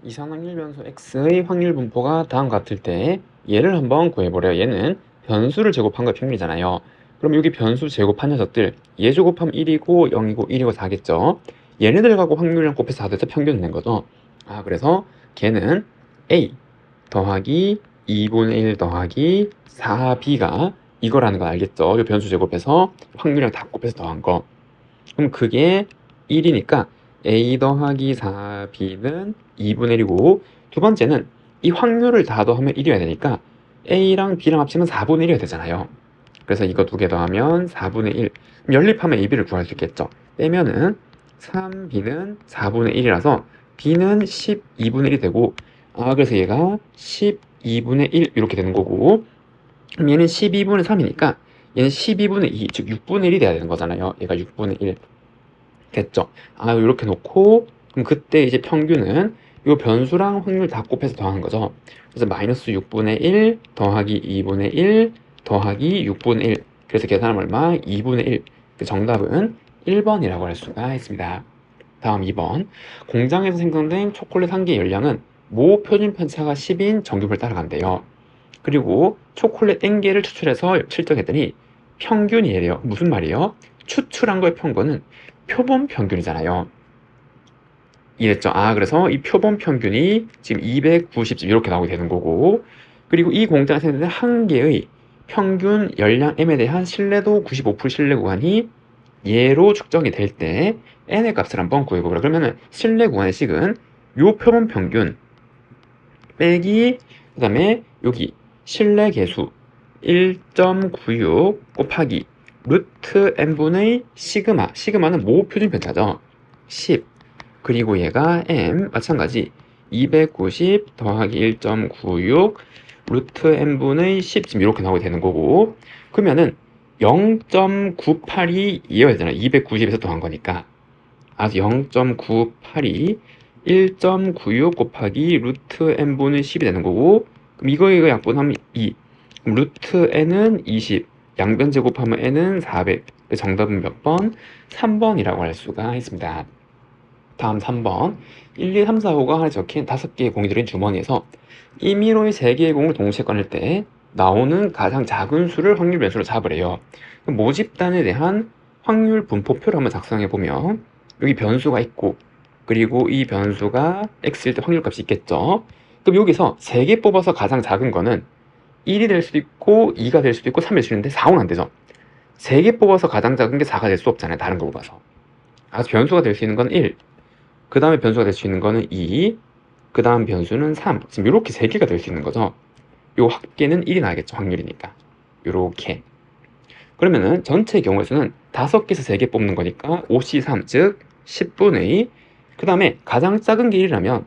이산확률 변수 x의 확률 분포가 다음과 같을 때 얘를 한번 구해보래요. 얘는 변수를 제곱한 거의 평균이잖아요. 그럼 여기 변수 제곱한 녀석들 얘 제곱하면 1이고 0이고 1이고 4겠죠. 얘네들 갖고 확률이랑 곱해서 4 돼서 평균을 낸 거죠. 그래서 걔는 a 더하기 2분의 1 더하기 4b가 이거라는 거 알겠죠? 이 변수 제곱해서 확률이랑 다 곱해서 더한 거. 그럼 그게 1이니까 a 더하기 4b는 2분의 1이고, 두 번째는 이 확률을 다 더하면 1이어야 되니까 a랑 b랑 합치면 4분의 1이어야 되잖아요. 그래서 이거 두 개 더하면 4분의 1. 연립하면 ab를 구할 수 있겠죠. 빼면은 3b는 4분의 1이라서 b는 12분의 1이 되고, 그래서 얘가 12분의 1 이렇게 되는 거고, 그럼 얘는 12분의 3이니까 얘는 12분의 2, 즉 6분의 1이 돼야 되는 거잖아요. 얘가 6분의 1 됐죠. 이렇게 놓고, 그럼 그때 이제 평균은 이 변수랑 확률 다 곱해서 더하는 거죠. 그래서 마이너스 6분의 1 더하기 2분의 1 더하기 6분의 1. 그래서 계산하면 얼마? 2분의 1. 그 정답은 1번이라고 할 수가 있습니다. 다음 2번. 공장에서 생성된 초콜릿 한 개의 열량은 모 표준 편차가 10인 정규를 따라간대요. 그리고 초콜릿 N개를 추출해서 측정했더니 평균이래요. 무슨 말이에요? 추출한 거의 평균은 표본 평균이잖아요. 이랬죠. 그래서 이 표본 평균이 지금 290점 이렇게 나오게 되는 거고, 그리고 이 공장에서 생성된 한 개의 평균 열량 M에 대한 신뢰도 95% 신뢰 구간이 얘로 측정이 될 때 N의 값을 한번 구해보라. 그러면은 신뢰 구간의 식은 요 표본 평균 빼기, 그 다음에 여기 신뢰 계수 1.96 곱하기 루트 n분의 시그마. 시그마는 모 표준 편차죠. 10. 그리고 얘가 m 마찬가지 290 더하기 1.96 루트 n분의 10 지금 이렇게 나오게 되는 거고, 그러면은 0.98이 이어야 되잖아. 290에서 더한 거니까. 0.98이 1.96 곱하기 루트 n분의 10이 되는 거고, 그럼 이거 약분하면 2. 그럼 루트 n은 20. 양변 제곱하면 n은 400. 정답은 몇 번? 3번이라고 할 수가 있습니다. 다음 3번. 1, 2, 3, 4, 5가 하나 적힌 5개의 공이 들어있는 주머니에서 임의로의 3개의 공을 동시에 꺼낼 때 나오는 가장 작은 수를 확률 변수로 잡으래요. 모집단에 대한 확률 분포표를 한번 작성해 보면 여기 변수가 있고, 그리고 이 변수가 x일 때 확률값이 있겠죠. 그럼 여기서 3개 뽑아서 가장 작은 거는 1이 될 수도 있고 2가 될 수도 있고 3이 될 수도 있는데 4, 5는 안 되죠. 3개 뽑아서 가장 작은 게 4가 될 수 없잖아요. 다른 거 뽑아서. 변수가 될 수 있는 건 1, 그 다음에 변수가 될 수 있는 거는 2, 그 다음 변수는 3. 지금 이렇게 3개가 될 수 있는 거죠. 요 합계는 1이 나겠죠. 확률이니까. 요렇게. 그러면은 전체 경우의 수는 5개에서 3개 뽑는 거니까 5C3, 즉 10분의, 그 다음에 가장 작은 게 1이라면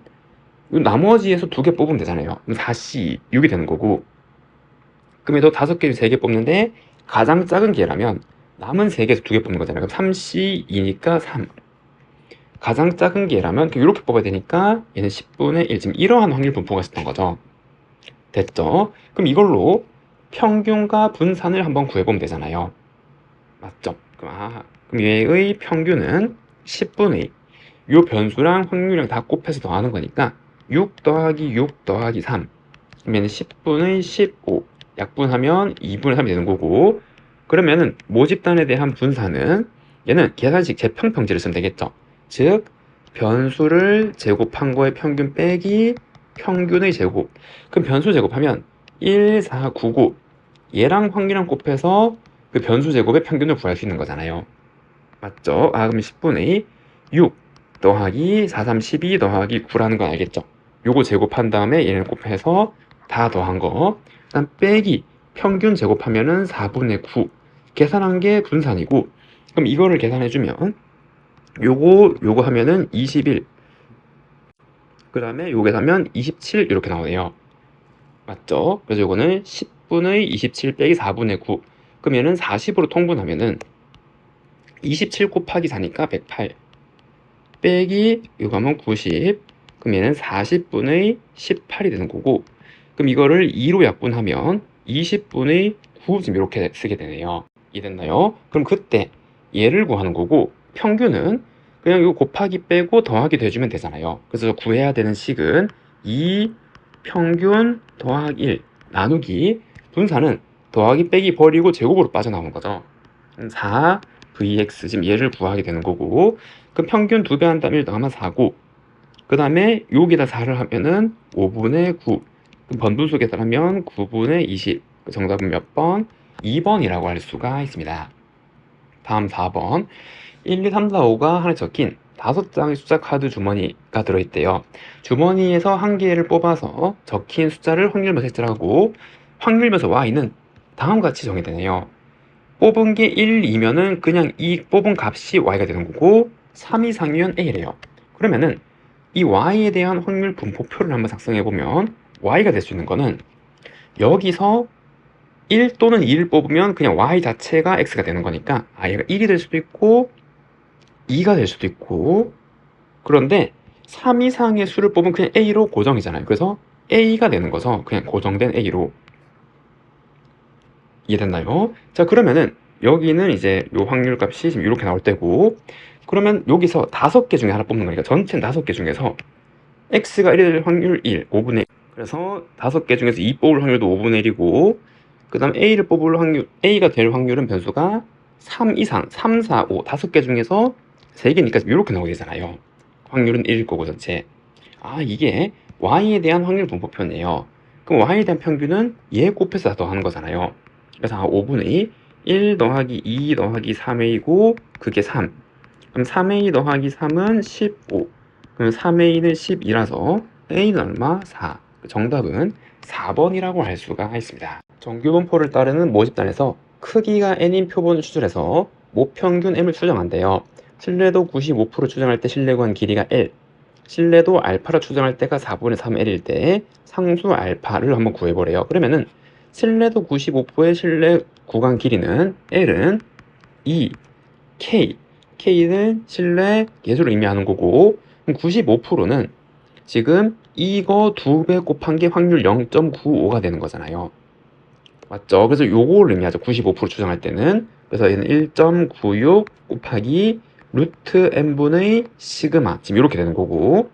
나머지에서 2개 뽑으면 되잖아요. 그럼 4C, 6이 되는 거고, 그럼에도 5개 중 3개 뽑는데 가장 작은 게라면 남은 3개에서 2개 뽑는 거잖아요. 그럼 3C2니까 3. 가장 작은 게라면 이렇게 뽑아야 되니까 얘는 10분의 1. 지금 이러한 확률 분포가 있었던 거죠. 됐죠? 그럼 이걸로 평균과 분산을 한번 구해보면 되잖아요. 맞죠? 그럼 얘의 평균은 10분의 2. 요 변수랑 확률이랑 다 곱해서 더하는 거니까 6 더하기 6 더하기 3. 그러면 10분의 15. 약분하면 2분의 3이 되는 거고, 그러면은 모집단에 대한 분산은 얘는 계산식 제평평지를 쓰면 되겠죠. 즉 변수를 제곱한 거의 평균 빼기 평균의 제곱. 그럼 변수 제곱하면 1, 4, 9, 9. 얘랑 확률이랑 곱해서 그 변수 제곱의 평균을 구할 수 있는 거잖아요. 맞죠? 그럼 10분의 6 더하기 4, 3, 12 더하기 9라는 건 알겠죠? 요거 제곱한 다음에 얘를 곱해서 다 더한 거. 그다음 빼기 평균 제곱하면은 4분의 9. 계산한 게 분산이고, 그럼 이거를 계산해주면 요거 하면은 21. 그 다음에 요게 하면 27 이렇게 나오네요. 맞죠? 그래서 요거는 10분의 27 빼기 4분의 9. 그러면은 40으로 통분하면은 27 곱하기 4니까 108 빼기 요거 하면 90. 그럼 얘는 40분의 18이 되는 거고, 그럼 이거를 2로 약분하면 20분의 9 지금 이렇게 쓰게 되네요. 이해됐나요? 그럼 그때 얘를 구하는 거고, 평균은 그냥 이거 곱하기 빼고 더하기 돼주면 되잖아요. 그래서 구해야 되는 식은 2 평균 더하기 1 나누기 분사는 더하기 빼기 버리고 제곱으로 빠져나오는 거죠. 4 vx 지금 얘를 구하게 되는 거고, 그럼 평균 2배 한다면 1 더하면 4고, 그 다음에 여기다 4를 하면은 5분의 9, 그럼 번분수 계산하면 9분의 20. 정답은 몇 번? 2번이라고 할 수가 있습니다. 다음 4번. 1, 2, 3, 4, 5가 하나 적힌 5장의 숫자 카드 주머니가 들어있대요. 주머니에서 한 개를 뽑아서 적힌 숫자를 확률면서 획득하고, 확률면서 y는 다음과 같이 정의되네요. 뽑은 게 1이면은 그냥 이 뽑은 값이 y가 되는 거고, 3 이상이면 a래요. 그러면은 이 y에 대한 확률 분포표를 한번 작성해보면 y가 될 수 있는 거는, 여기서 1 또는 2를 뽑으면 그냥 y 자체가 x가 되는 거니까 얘가 1이 될 수도 있고 2가 될 수도 있고, 그런데 3 이상의 수를 뽑으면 그냥 a로 고정이잖아요. 그래서 a가 되는 거죠. 그냥 고정된 a로. 이해됐나요? 자, 그러면은 여기는 이제 요 확률 값이 지금 이렇게 나올 때고, 그러면 여기서 5개 중에 하나 뽑는 거니까 전체 5개 중에서 x가 1이 될 확률 1, 5분의 1. 그래서 5개 중에서 2 뽑을 확률도 5분의 1이고, 그 다음 a를 뽑을 확률, a가 될 확률은 변수가 3 이상, 3, 4, 5, 5개 중에서 3개니까 이렇게 나오게 되잖아요. 확률은 1일 거고 전체. 이게 y에 대한 확률 분포표네요. 그럼 y에 대한 평균은 얘 곱해서 다 더하는 거잖아요. 그래서 5분의 1 더하기 2 더하기 3a고 그게 3. 그럼 3a 더하기 3은 15. 그럼 3a는 12라서 a는 얼마? 4. 정답은 4번이라고 할 수가 있습니다. 정규분포를 따르는 모집단에서 크기가 n인 표본을 추출해서 모평균 m을 추정한대요. 신뢰도 95% 추정할 때 신뢰구간 길이가 L, 신뢰도 알파를 추정할 때가 4분의 3L일 때 상수 알파를 한번 구해보래요. 그러면은 신뢰도 95%의 신뢰 구간 길이는 L은 2, K, K는 신뢰 계수를 의미하는 거고, 95%는 지금 이거 2배 곱한 게 확률 0.95가 되는 거잖아요. 맞죠? 그래서 요거를 의미하죠. 95% 추정할 때는. 그래서 얘는 1.96 곱하기 루트 n분의 시그마, 지금 이렇게 되는 거고,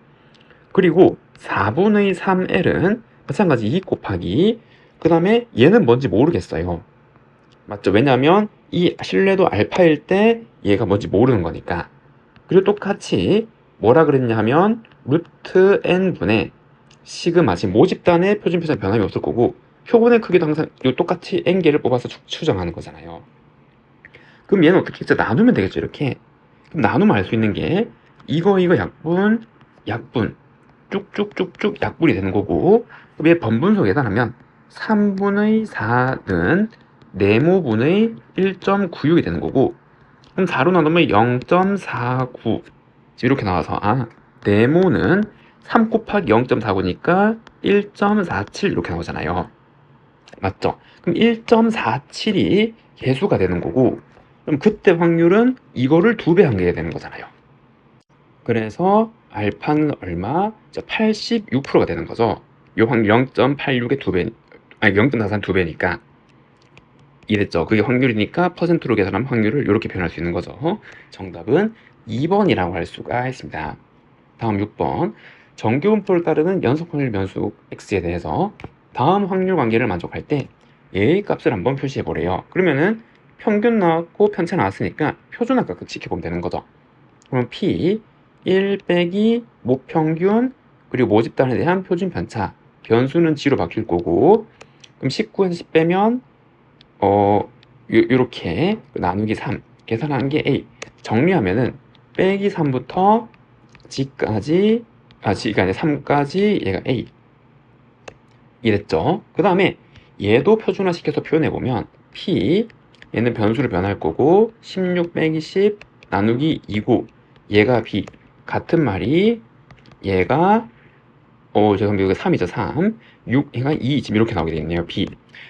그리고 4분의 3L은 마찬가지 2 곱하기, 그 다음에 얘는 뭔지 모르겠어요. 맞죠? 왜냐하면 이 신뢰도 알파일 때 얘가 뭔지 모르는 거니까. 그리고 똑같이 뭐라 그랬냐 하면 루트 n분의 시그마, 지금 모집단의 표준 표정 변함이 없을 거고, 표본의 크기도 항상 똑같이 n개를 뽑아서 추정하는 거잖아요. 그럼 얘는 어떻게 했죠? 나누면 되겠죠, 이렇게. 그럼 나누면 알 수 있는 게 이거 약분 쭉쭉쭉쭉 약분이 되는 거고, 그럼 얘 번분수 계산하면 3분의 4는 네모분의 1.96이 되는 거고, 그럼 4로 나누면 0.49. 지금 이렇게 나와서 네모는 3 곱하기 0.49니까 1.47 이렇게 나오잖아요. 맞죠? 그럼 1.47이 개수가 되는 거고, 그럼 그때 확률은 이거를 2배 한 게 되는 거잖아요. 그래서 알파는 얼마? 86%가 되는 거죠. 요 확률 0.86의 2배, 아니 0.43 2배니까. 이랬죠. 그게 확률이니까 퍼센트로 계산하면 확률을 이렇게 표현할 수 있는 거죠. 정답은 2번이라고 할 수가 있습니다. 다음 6번. 정규분포를 따르는 연속 확률 변수 x에 대해서 다음 확률 관계를 만족할 때 얘의 값을 한번 표시해 보래요. 그러면은 평균 나왔고 편차 나왔으니까 표준값 지켜보면 되는 거죠. 그럼 p 1 빼기 모평균 그리고 모집단에 대한 표준 편차, 변수는 g로 바뀔 거고, 그럼 19에서 10 빼면 요렇게 나누기 3 계산하는 게 a. 정리하면은 빼기 3부터 g까지, g가 아니라 3까지 얘가 a 이랬죠. 그 다음에 얘도 표준화 시켜서 표현해보면 p, 얘는 변수를 변할 거고 16 빼기 10 나누기 2고 얘가 b. 같은 말이 얘가 죄송합니다. 여기 3이죠. 3 6 얘가 2 지금 이렇게 나오게 되겠네요. b.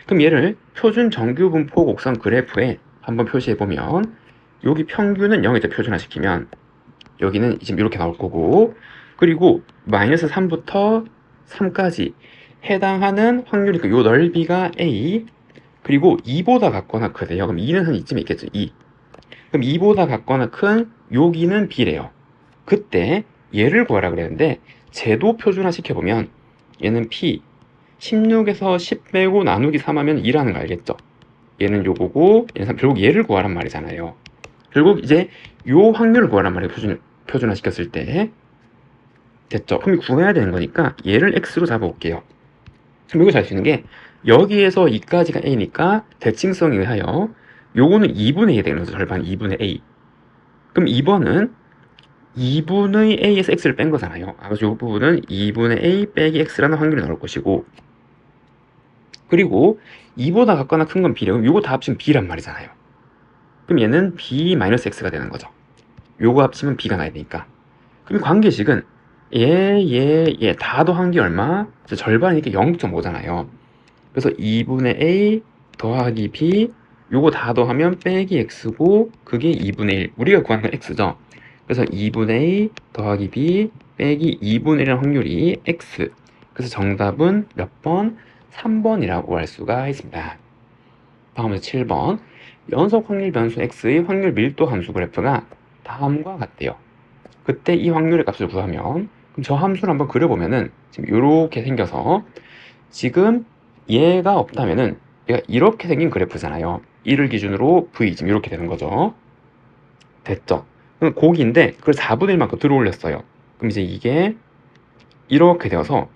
그럼 얘를 표준 정규분포 곡선 그래프에 한번 표시해보면 여기 평균은 0에서 표준화시키면 여기는 지금 이렇게 나올 거고, 그리고 마이너스 3부터 3까지 해당하는 확률이니까 요 넓이가 a, 그리고 2보다 같거나 크대요. 그럼 2는 한 이쯤에 있겠죠. 2. 그럼 2보다 같거나 큰 여기는 b래요. 그때 얘를 구하라 그랬는데 제도 표준화 시켜보면 얘는 P 16에서 10 빼고 나누기 3 하면 2라는 거 알겠죠? 얘는 요거고 얘는 3. 결국 얘를 구하란 말이잖아요. 결국 이제 요 확률을 구하란 말이에요. 표준화 시켰을 때. 됐죠? 그럼 구해야 되는 거니까 얘를 x로 잡아볼게요. 그럼 여기서 알 수 있는 게 여기에서 2까지가 a니까 대칭성에 의하여 요거는 2분의 1이 되는 거죠. 절반 2분의 a. 그럼 2번은 2분의 a에서 x를 뺀 거잖아요. 그래서 요 부분은 2분의 a 빼기 x라는 확률이 나올 것이고, 그리고 2보다 같거나 큰 건 b래요. 그럼 요거 다 합치면 b란 말이잖아요. 그럼 얘는 b-x가 되는 거죠. 요거 합치면 b가 나야 되니까. 그럼 관계식은 얘 다 더한 게 얼마? 절반이니까 0.5잖아요. 그래서 2분의 a 더하기 b 요거 다 더하면 빼기 x고 그게 2분의 1. 우리가 구하는 건 x죠. 그래서 2분의 a 더하기 b 빼기 2분의 1이라는 확률이 x. 그래서 정답은 몇 번? 3번이라고 할 수가 있습니다. 다음은 7번. 연속 확률 변수 x의 확률 밀도 함수 그래프가 다음과 같대요. 그때 이 확률의 값을 구하면, 그럼 저 함수를 한번 그려보면은 지금 이렇게 생겨서, 지금 얘가 없다면은 얘가 이렇게 생긴 그래프잖아요. 1을 기준으로 v 지금 이렇게 되는 거죠. 됐죠? 그럼 고기인데 그걸 4분의 1만큼 들어올렸어요. 그럼 이제 이게 이렇게 되어서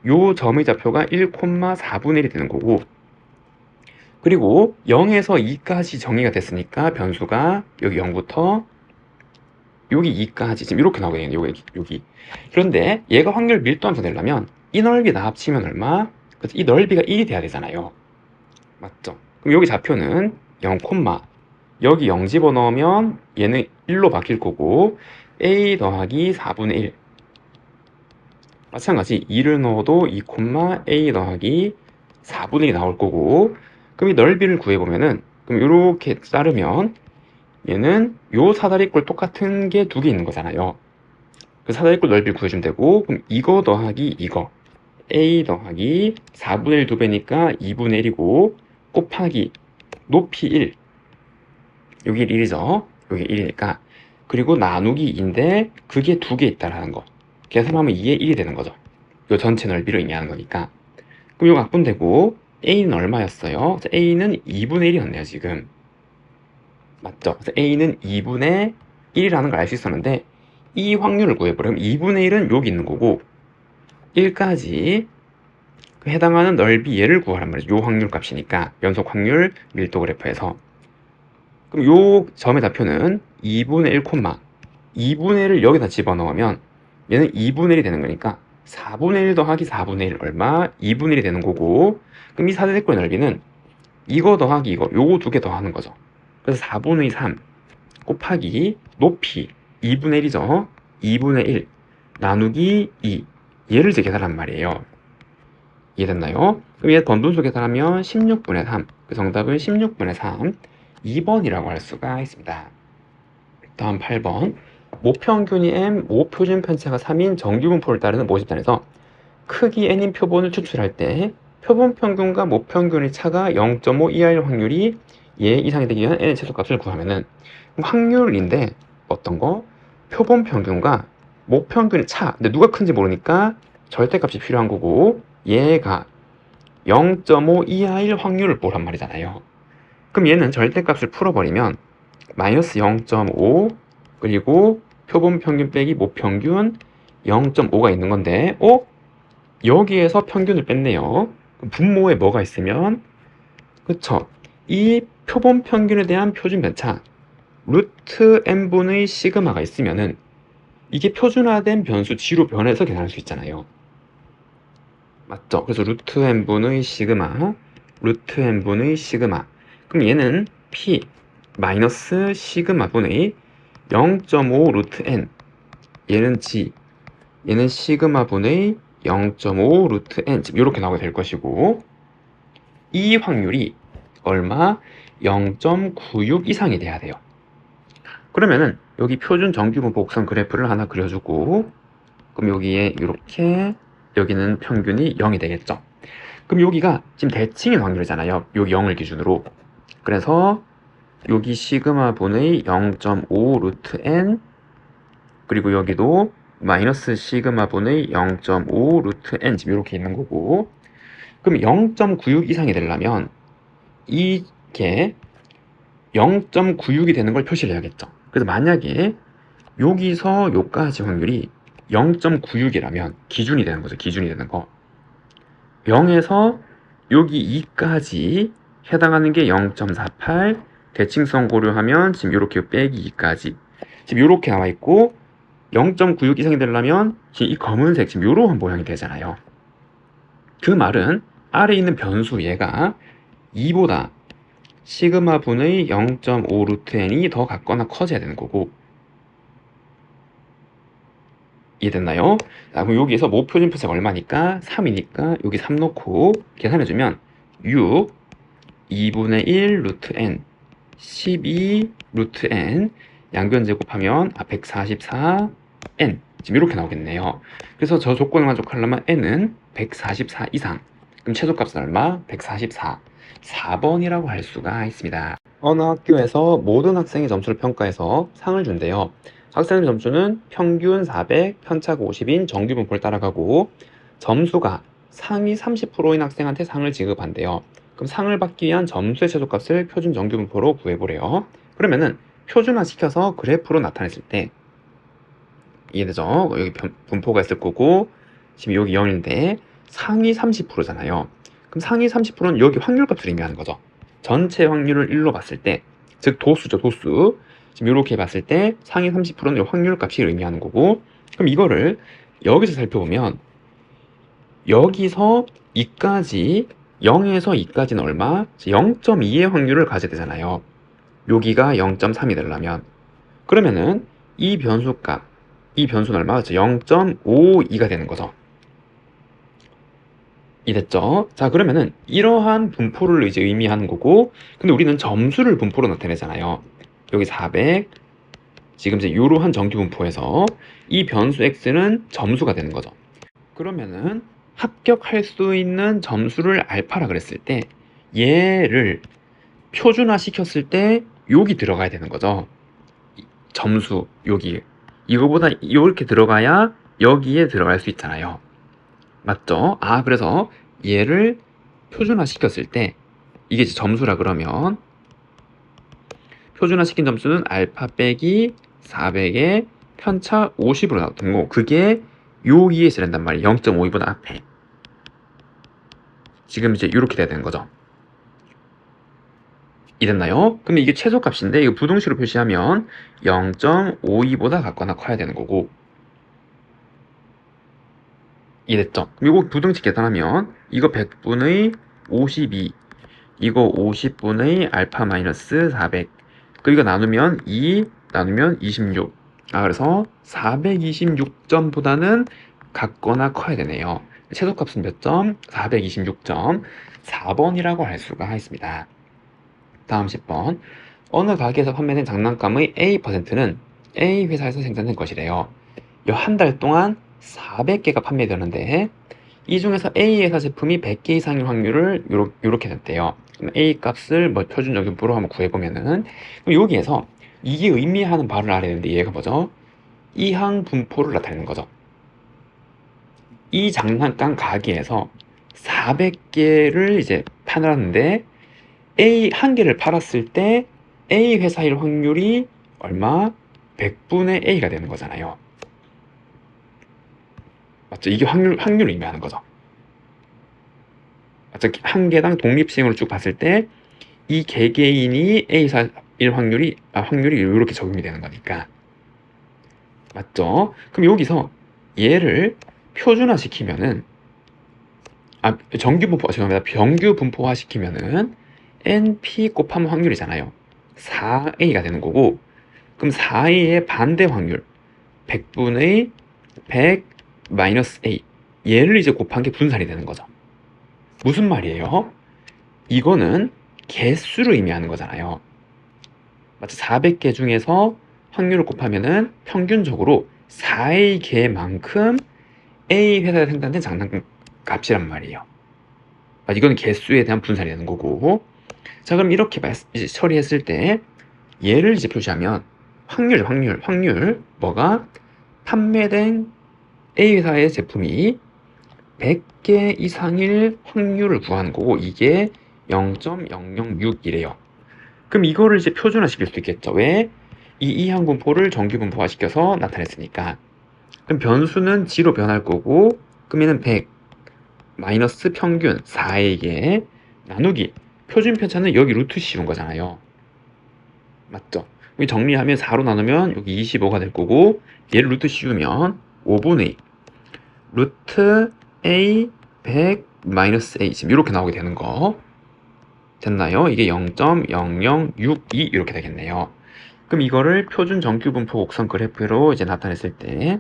요 점의 좌표가 1,4분의 1이 되는 거고, 그리고 0에서 2까지 정의가 됐으니까 변수가 여기 0부터 여기 2까지 지금 이렇게 나오게 되네요. 여기. 그런데 얘가 확률 밀도함수 되려면 이 넓이 다 합치면 얼마? 그래서 이 넓이가 1이 돼야 되잖아요. 맞죠? 그럼 여기 좌표는 0, 여기 0 집어넣으면 얘는 1로 바뀔 거고 a 더하기 4분의 1. 마찬가지 2를 넣어도 2, a 더하기 4분의 1이 나올 거고, 그럼 이 넓이를 구해보면은, 그럼 이렇게 자르면 얘는 요 사다리꼴 똑같은 게 두 개 있는 거잖아요. 그 사다리꼴 넓이를 구해주면 되고, 그럼 이거 더하기 이거 a 더하기 4분의 1 2배니까 2분의 1이고 곱하기 높이 1, 여기 1이죠. 여기 1이니까. 그리고 나누기 2인데 그게 두 개 있다라는 거. 계산하면 2에 1이 되는 거죠. 요 전체 넓이를 의미하는 거니까. 그럼 이거 각분되고 a는 얼마였어요? a는 2분의 1이었네요 지금. 맞죠? 그래서 a는 2분의 1이라는 걸 알 수 있었는데 이 확률을 구해보려면 2분의 1은 여기 있는 거고 1까지 해당하는 넓이 얘를 구하란 말이죠. 요 확률 값이니까 연속 확률 밀도 그래프에서. 그럼 요 점의 좌표는 2분의 1, 2분의 1을 여기다 집어넣으면 얘는 2분의 1이 되는 거니까 4분의 1 더하기 4분의 1 얼마? 2분의 1이 되는 거고, 그럼 이 사대꼴의 넓이는 이거 더하기 이거 요거 두 개 더하는 거죠. 그래서 4분의 3 곱하기 높이 2분의 1이죠. 2분의 1 나누기 2 얘를 이제 계산한 말이에요. 이해됐나요? 그럼 얘 번분수 계산하면 16분의 3. 그 정답은 16분의 3 2번이라고 할 수가 있습니다. 다음 8번. 모평균이 m, 모표준 편차가 3인 정규분포를 따르는 모집단에서 크기 n인 표본을 추출할 때 표본 평균과 모평균의 차가 0.5 이하일 확률이 얘 이상이 되기 위한 n의 최소값을 구하면은, 확률인데 어떤 거? 표본 평균과 모평균의 차. 근데 누가 큰지 모르니까 절대값이 필요한 거고 얘가 0.5 이하일 확률을 보란 말이잖아요. 그럼 얘는 절대값을 풀어버리면 마이너스 0.5 그리고 표본 평균 빼기 모평균 0.5가 있는 건데, 여기에서 평균을 뺐네요. 그럼 분모에 뭐가 있으면, 그쵸? 이 표본 평균에 대한 표준 편차 루트 n분의 시그마가 있으면은 이게 표준화된 변수 g로 변해서 계산할 수 있잖아요. 맞죠? 그래서 루트 n분의 시그마, 루트 n분의 시그마. 그럼 얘는 p 마이너스 시그마 분의 0.5 루트 n, 얘는 g, 얘는 시그마 분의 0.5 루트 n, 지금 이렇게 나오게 될 것이고, 이 확률이 얼마? 0.96 이상이 돼야 돼요. 그러면은 여기 표준 정규분포 곡선 그래프를 하나 그려주고, 그럼 여기에 이렇게 여기는 평균이 0이 되겠죠. 그럼 여기가 지금 대칭인 확률이잖아요. 여기 0을 기준으로. 그래서 여기 시그마 분의 0.5 루트 n, 그리고 여기도 마이너스 시그마분의 0.5 루트 n 지금 이렇게 있는 거고, 그럼 0.96 이상이 되려면 이게 0.96이 되는 걸 표시를 해야겠죠. 그래서 만약에 여기서 요까지 확률이 0.96이라면 기준이 되는 거죠. 기준이 되는 거. 0에서 여기 2까지 해당하는 게 0.48, 대칭성 고려하면 지금 이렇게 빼기 2까지 지금 이렇게 나와 있고, 0.96 이상이 되려면 지금 이 검은색 지금 이러한 모양이 되잖아요. 그 말은 아래에 있는 변수 얘가 2보다 시그마 분의 0.5 루트 n이 더 같거나 커져야 되는 거고, 이해됐나요? 자, 그럼 여기에서 목표준 표수가 얼마니까 3이니까 여기 3 넣고 계산해주면 6 2분의 1 루트 n 12 루트 n 양변 제곱하면 144 n 지금 이렇게 나오겠네요. 그래서 저 조건을 만족하려면 n은 144 이상, 그럼 최소값은 얼마? 144 4번이라고 할 수가 있습니다. 어느 학교에서 모든 학생의 점수를 평가해서 상을 준대요. 학생의 점수는 평균 400, 편차가 50인 정규 분포를 따라가고, 점수가 상위 30%인 학생한테 상을 지급한대요. 그럼 상을 받기 위한 점수의 최소값을 표준 정규 분포로 구해보래요. 그러면은 표준화 시켜서 그래프로 나타냈을 때, 이해되죠? 여기 분포가 있을 거고, 지금 여기 0인데 상위 30%잖아요. 그럼 상위 30%는 여기 확률값을 의미하는 거죠. 전체 확률을 1로 봤을 때, 즉 도수죠, 도수. 지금 이렇게 봤을 때 상위 30%는 확률값이 의미하는 거고, 그럼 이거를 여기서 살펴보면 여기서 2까지, 0에서 2까지는 얼마? 0.2의 확률을 가져야 되잖아요. 여기가 0.3이 되려면. 그러면은 이 변수값, 이 변수는 얼마죠? 0.52가 되는 거죠. 이랬죠? 자, 그러면은 이러한 분포를 이제 의미하는 거고, 근데 우리는 점수를 분포로 나타내잖아요. 여기 400, 지금 이제 이러한 정규 분포에서 이 변수 x는 점수가 되는 거죠. 그러면은 합격할 수 있는 점수를 알파라 그랬을 때 얘를 표준화 시켰을 때 여기 들어가야 되는 거죠. 점수 여기, 이거보다 이렇게 들어가야 여기에 들어갈 수 있잖아요. 맞죠? 아, 그래서 얘를 표준화 시켰을 때 이게 이제 점수라 그러면 표준화 시킨 점수는 알파 빼기 400에 편차 50으로 나왔던 거, 그게 요 위에 있어야 된단 말이에요. 0.52보다 앞에. 지금 이제 이렇게 돼야 되는 거죠. 이랬나요? 근데 이게 최소값인데 이거 부등식으로 표시하면 0.52보다 같거나 커야 되는 거고, 이랬죠? 그럼 이거 부등식 계산하면 이거 100분의 52, 이거 50분의 알파 마이너스 400, 그 이거 나누면 2 나누면 26. 아, 그래서 426점보다는 같거나 커야 되네요. 최소값은 몇 점? 426점. 4번이라고 할 수가 있습니다. 다음 10번. 어느 가게에서 판매된 장난감의 A%는 A 회사에서 생산된 것이래요. 이 한 달 동안 400개가 판매되는데 이 중에서 A 회사 제품이 100개 이상의 확률을 요렇게 됐대요. 그럼 A 값을 뭐 표준 정규분포로 한번 구해보면은, 그럼 여기에서 이게 의미하는 바를 알아야 되는데 얘가 뭐죠? 이항 분포를 나타내는 거죠. 이 장난감 가게에서 400개를 이제 팔았는데 A 한 개를 팔았을 때 A 회사일 확률이 얼마? 100분의 A가 되는 거잖아요. 맞죠? 이게 확률을 의미하는 거죠. 맞죠? 한 개당 독립시행으로 쭉 봤을 때 이 개개인이 A 회사일 확률이 이렇게 적용이 되는 거니까. 맞죠? 그럼 여기서 얘를 표준화 시키면은, 죄송합니다. 병규 분포화 시키면은 NP 곱하면 확률이잖아요. 4A가 되는 거고, 그럼 4A의 반대 확률 100분의 100 마이너스 A, 얘를 이제 곱한 게 분산이 되는 거죠. 무슨 말이에요? 이거는 개수를 의미하는 거잖아요. 맞죠? 400개 중에서 확률을 곱하면은 평균적으로 4A 개만큼 A 회사에 생산된 장난감 값이란 말이에요. 이거는 개수에 대한 분산이 되는 거고, 자, 그럼 이렇게 이제 처리했을 때 얘를 이제 표시하면 확률 뭐가 판매된 A회사의 제품이 100개 이상일 확률을 구하는 거고, 이게 0.006이래요. 그럼 이거를 이제 표준화시킬 수 있겠죠. 왜? 이 이항분포를 정규분포화시켜서 나타냈으니까. 그럼 변수는 G로 변할 거고, 그러면은 100 마이너스 평균 4에게 나누기, 표준 편차는 여기 루트 씌운 거잖아요. 맞죠? 여기 정리하면 4로 나누면 여기 25가 될 거고, 얘를 루트 씌우면 5분의 루트 A 100 마이너스 A, 지금 이렇게 나오게 되는 거 됐나요? 이게 0.0062 이렇게 되겠네요. 그럼 이거를 표준 정규분포 곡선 그래프로 이제 나타냈을 때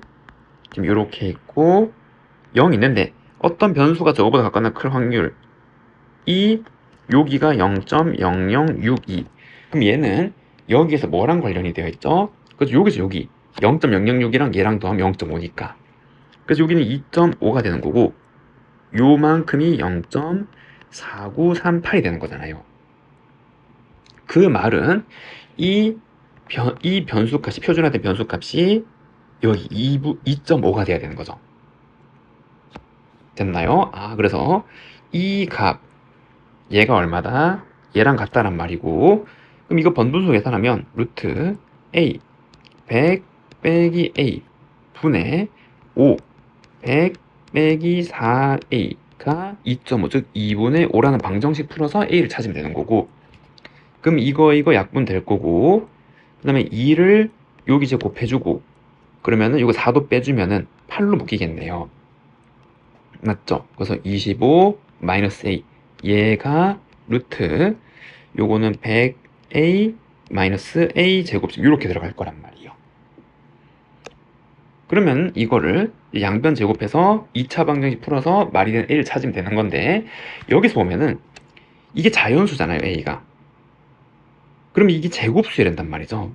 지금 이렇게 있고 0 있는데 어떤 변수가 저거보다 같거나 클 확률, 여기가 0.0062. 그럼 얘는 여기에서 뭐랑 관련이 되어 있죠? 그래서 여기서 여기 0.006이랑 얘랑 더하면 0.5니까, 그래서 여기는 2.5가 되는 거고, 요만큼이 0.4938이 되는 거잖아요. 그 말은 이 변수값이, 표준화된 변수값이 여기 2.5가 돼야 되는 거죠. 됐나요? 그래서 이 값, 얘가 얼마다? 얘랑 같다란 말이고, 그럼 이거 번분수 계산하면 루트 A 100 빼기 A 분의 5 100 빼기 4A가 2.5, 즉 2분의 5라는 방정식 풀어서 A를 찾으면 되는 거고, 그럼 이거 약분 될 거고, 그 다음에 2를 여기 이제 곱해주고, 그러면은 이거 4도 빼주면은 8로 묶이겠네요. 맞죠? 그래서 25 마이너스 A, 얘가 루트, 요거는 100A 마이너스 A 제곱, 이렇게 들어갈 거란 말이에요. 그러면 이거를 양변 제곱해서 2차 방정식 풀어서 말이 되는 A를 찾으면 되는 건데, 여기서 보면은 이게 자연수잖아요, A가. 그럼 이게 제곱수여야 된단 말이죠.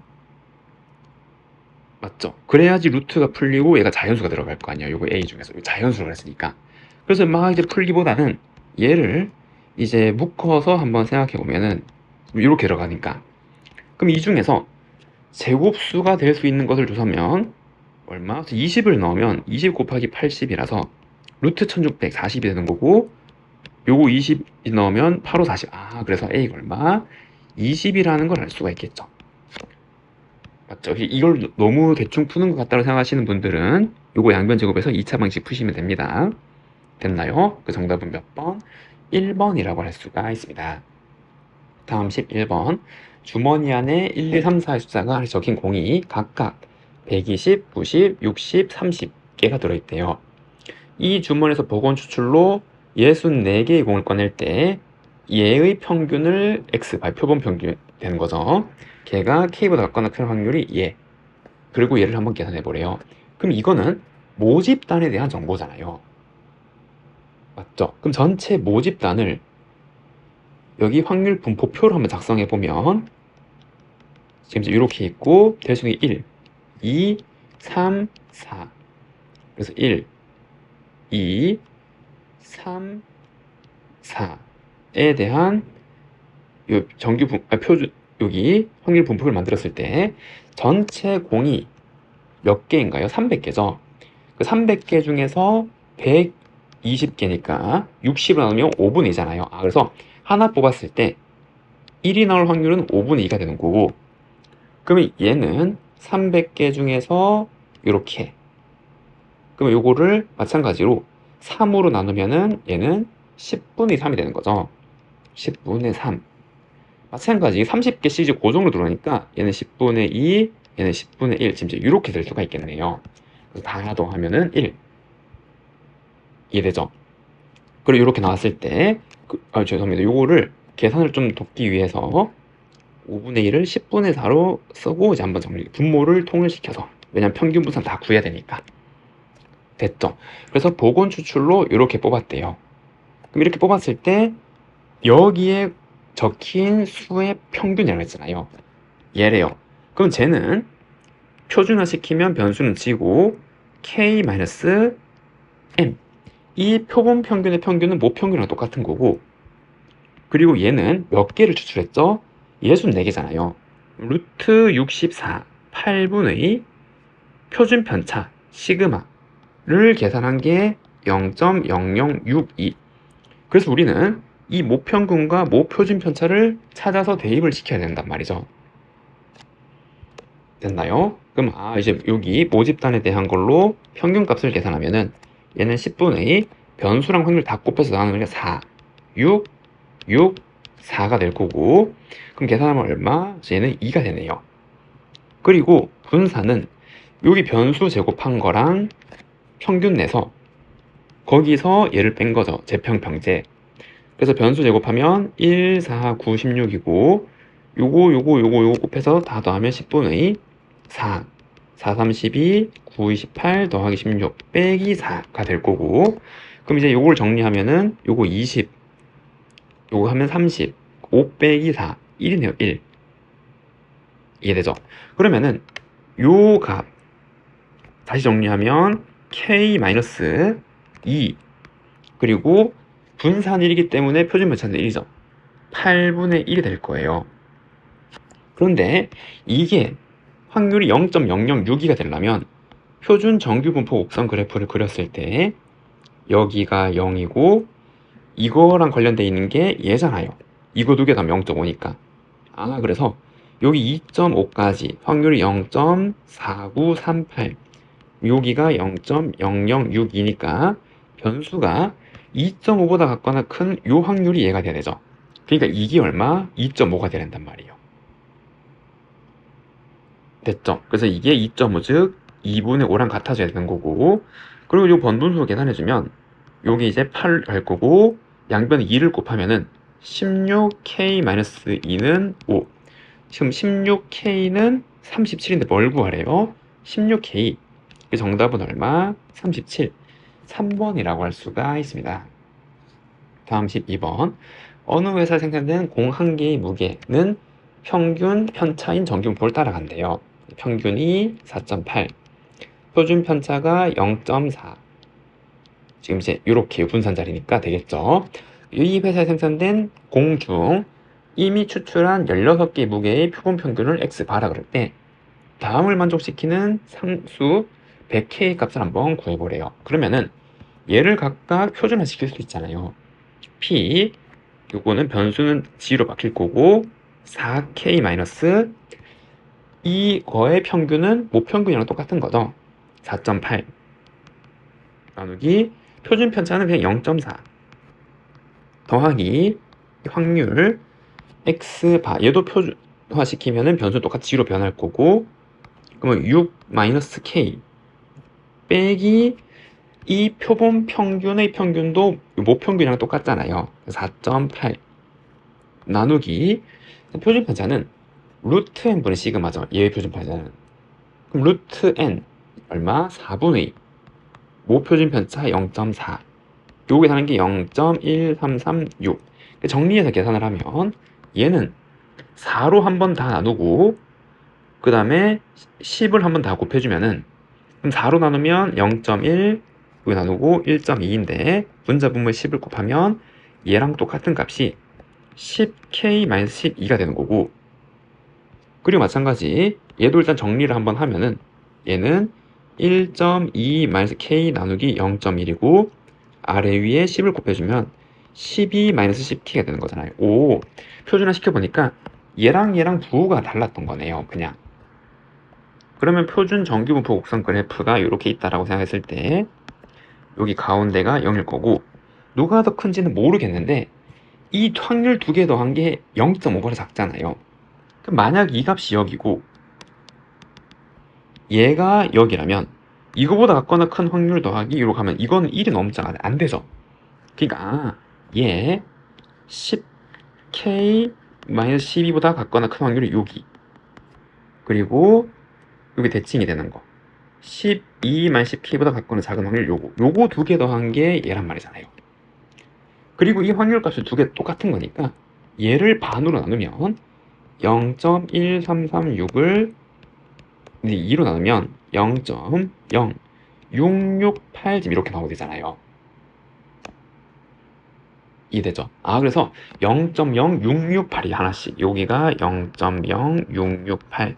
맞죠? 그래야지 루트가 풀리고 얘가 자연수가 들어갈 거 아니에요. 요거 A 중에서 자연수를 했으니까. 그래서 막 이제 풀기보다는 얘를 이제 묶어서 한번 생각해 보면은 이렇게 들어가니까, 그럼 이 중에서 제곱수가 될 수 있는 것을 주서면 얼마? 20을 넣으면 20 곱하기 80이라서 루트 1640이 되는 거고, 요거 20 넣으면 8, 5, 40. 그래서 A가 얼마? 20이라는 걸 알 수가 있겠죠. 맞죠? 이걸 너무 대충 푸는 것 같다고 생각하시는 분들은 요거 양변 제곱해서 2차 방식 푸시면 됩니다. 됐나요? 그 정답은 몇 번? 1번이라고 할 수가 있습니다. 다음 11번. 주머니 안에 1, 2, 3, 4의 숫자가 적힌 공이 각각 120, 90, 60, 30개가 들어있대요. 이 주머니에서 복원 추출로 64개의 공을 꺼낼 때 얘의 평균을 X, 표본 평균 되는 거죠. 걔가 K보다 같거나 큰 확률이 얘. 그리고 얘를 한번 계산해 보래요. 그럼 이거는 모집단에 대한 정보잖아요. 맞죠? 그럼 전체 모집단을 여기 확률 분포표를 한번 작성해 보면 지금 이렇게 있고, 대수이 1, 2, 3, 4. 그래서 1, 2, 3, 4에 대한 요 표준, 여기 확률 분포를 만들었을 때 전체 공이 몇 개인가요? 300개죠. 그 300개 중에서 120개니까 60을 나누면 5분의 2잖아요. 그래서 하나 뽑았을 때 1이 나올 확률은 5분의 2가 되는 거고, 그러면 얘는 300개 중에서 이렇게, 그러면 요거를 마찬가지로 3으로 나누면은 얘는 10분의 3이 되는 거죠. 10분의 3. 마찬가지 30개 시리즈 고정으로 들어오니까 얘는 10분의 2, 얘는 10분의 1, 지금 이렇게 될 수가 있겠네요. 그래서 다 더하면은 1. 이해되죠? 그리고 이렇게 나왔을 때, 죄송합니다. 요거를 계산을 좀 돕기 위해서 5분의 1을 10분의 4로 쓰고 이제 한번 분모를 통일시켜서, 왜냐면 평균 분산 다 구해야 되니까. 됐죠? 그래서 복원 추출로 이렇게 뽑았대요. 그럼 이렇게 뽑았을 때 여기에 적힌 수의 평균이라고 했잖아요. 얘래요. 그럼 쟤는 표준화시키면 변수는 G고 K-M, 이 표본 평균의 평균은 모평균이랑 똑같은 거고, 그리고 얘는 몇 개를 추출했죠? 64개잖아요. 루트 64, 8분의 표준 편차 시그마를 계산한 게 0.0062. 그래서 우리는 이 모평균과 모표준 편차를 찾아서 대입을 시켜야 된단 말이죠. 됐나요? 그럼 이제 여기 모집단에 대한 걸로 평균값을 계산하면은 얘는 10분의 변수랑 확률 다 곱해서 나누는 게 4, 6, 6, 4가 될 거고, 그럼 계산하면 얼마? 얘는 2가 되네요. 그리고 분산은 여기 변수 제곱한 거랑 평균 내서 거기서 얘를 뺀 거죠. 재평평제. 그래서 변수 제곱하면 1, 4, 9, 16이고 요거 곱해서 다 더하면 10분의 4, 4, 32, 9, 28 더하기 16 빼기 4가 될 거고, 그럼 이제 요걸 정리하면은 요거 20, 요거 하면 30, 5 빼기 4, 1이네요. 1. 이해되죠? 그러면은 요 값 다시 정리하면 k-2 그리고 분산 1이기 때문에 표준 편차는 1이죠. 8분의 1이 될 거예요. 그런데 이게 확률이 0.006이가 되려면 표준 정규분포 곡선 그래프를 그렸을 때 여기가 0이고 이거랑 관련돼 있는 게 얘잖아요. 이거 두 개 다 0.5니까. 그래서 여기 2.5까지 확률이 0.4938, 여기가 0.0062니까 변수가 2.5보다 같거나 큰 요 확률이 얘가 돼야 되죠. 그러니까 이게 얼마? 2.5가 돼야 된단 말이에요. 됐죠? 그래서 이게 2.5, 즉 2분의 5랑 같아져야 되는 거고, 그리고 요 번분수 계산해주면 여기 이제 8 할 거고, 양변 2를 곱하면은 16k-2는 5. 지금 16k는 37인데 뭘 구하래요? 16k. 그 정답은 얼마? 37. 3번이라고 할 수가 있습니다. 다음 12번. 어느 회사 생산된 공 한 개의 무게는 평균 편차인 정규분포를 따라간대요. 평균이 4.8, 표준 편차가 0.4. 지금 이제 이렇게 분산 자리니까 되겠죠. 이 회사에 생산된 공 중 이미 추출한 16개 무게의 표본 평균을 x 바라 그럴 때 다음을 만족시키는 상수 100K 값을 한번 구해보래요. 그러면은 얘를 각각 표준화 시킬 수 있잖아요. P, 요거는 변수는 G로 바뀔 거고 4K 마이너스 이거의 평균은 모평균이랑 똑같은 거죠. 4.8 나누기 표준 편차는 그냥 0.4 더하기 확률 X바, 얘도 표준화 시키면은 변수 똑같이 G로 변할 거고, 그러면 6 마이너스 K 빼기 이 표본 평균의 평균도 모평균이랑 똑같잖아요. 4.8 나누기 표준 편차는 루트 n분의 시그마죠. 얘의 표준 편차는. 그럼 루트 n 얼마? 4분의 2. 모표준 편차 0.4. 요게 다른 게 0.1336. 정리해서 계산을 하면 얘는 4로 한 번 다 나누고 그 다음에 10을 한 번 다 곱해주면은, 그럼 4로 나누면 0.1, 여기 나누고 1.2인데 분자분모에 10을 곱하면 얘랑 똑같은 값이 10k-12가 되는 거고, 그리고 마찬가지 얘도 일단 정리를 한번 하면은 얘는 1.2-k 나누기 0.1이고 아래 위에 10을 곱해주면 12-10k가 되는 거잖아요. 오, 표준화 시켜보니까 얘랑 부호가 달랐던 거네요. 그냥. 그러면 표준 정규분포 곡선 그래프가 이렇게 있다라고 생각했을 때 여기 가운데가 0일 거고, 누가 더 큰지는 모르겠는데 이 확률 두 개 더한 게 0.5보다 작잖아요. 그럼 만약 이 값이 여기고 얘가 여기라면 이거보다 같거나 큰 확률 더하기 이로 가면 이거는 1이 넘잖아. 안 되죠. 그러니까 얘 10k-12보다 같거나 큰 확률이 여기, 그리고 여기 대칭이 되는 거 12-10k보다 같거나 작은 확률 요거 두 개 더한 게 얘란 말이잖아요. 그리고 이 확률 값이 두 개 똑같은 거니까 얘를 반으로 나누면 0.1336을 2로 나누면 0.0668 이렇게 나오게 되잖아요. 이해되죠? 그래서 0.0668이 하나씩, 여기가 0.0668,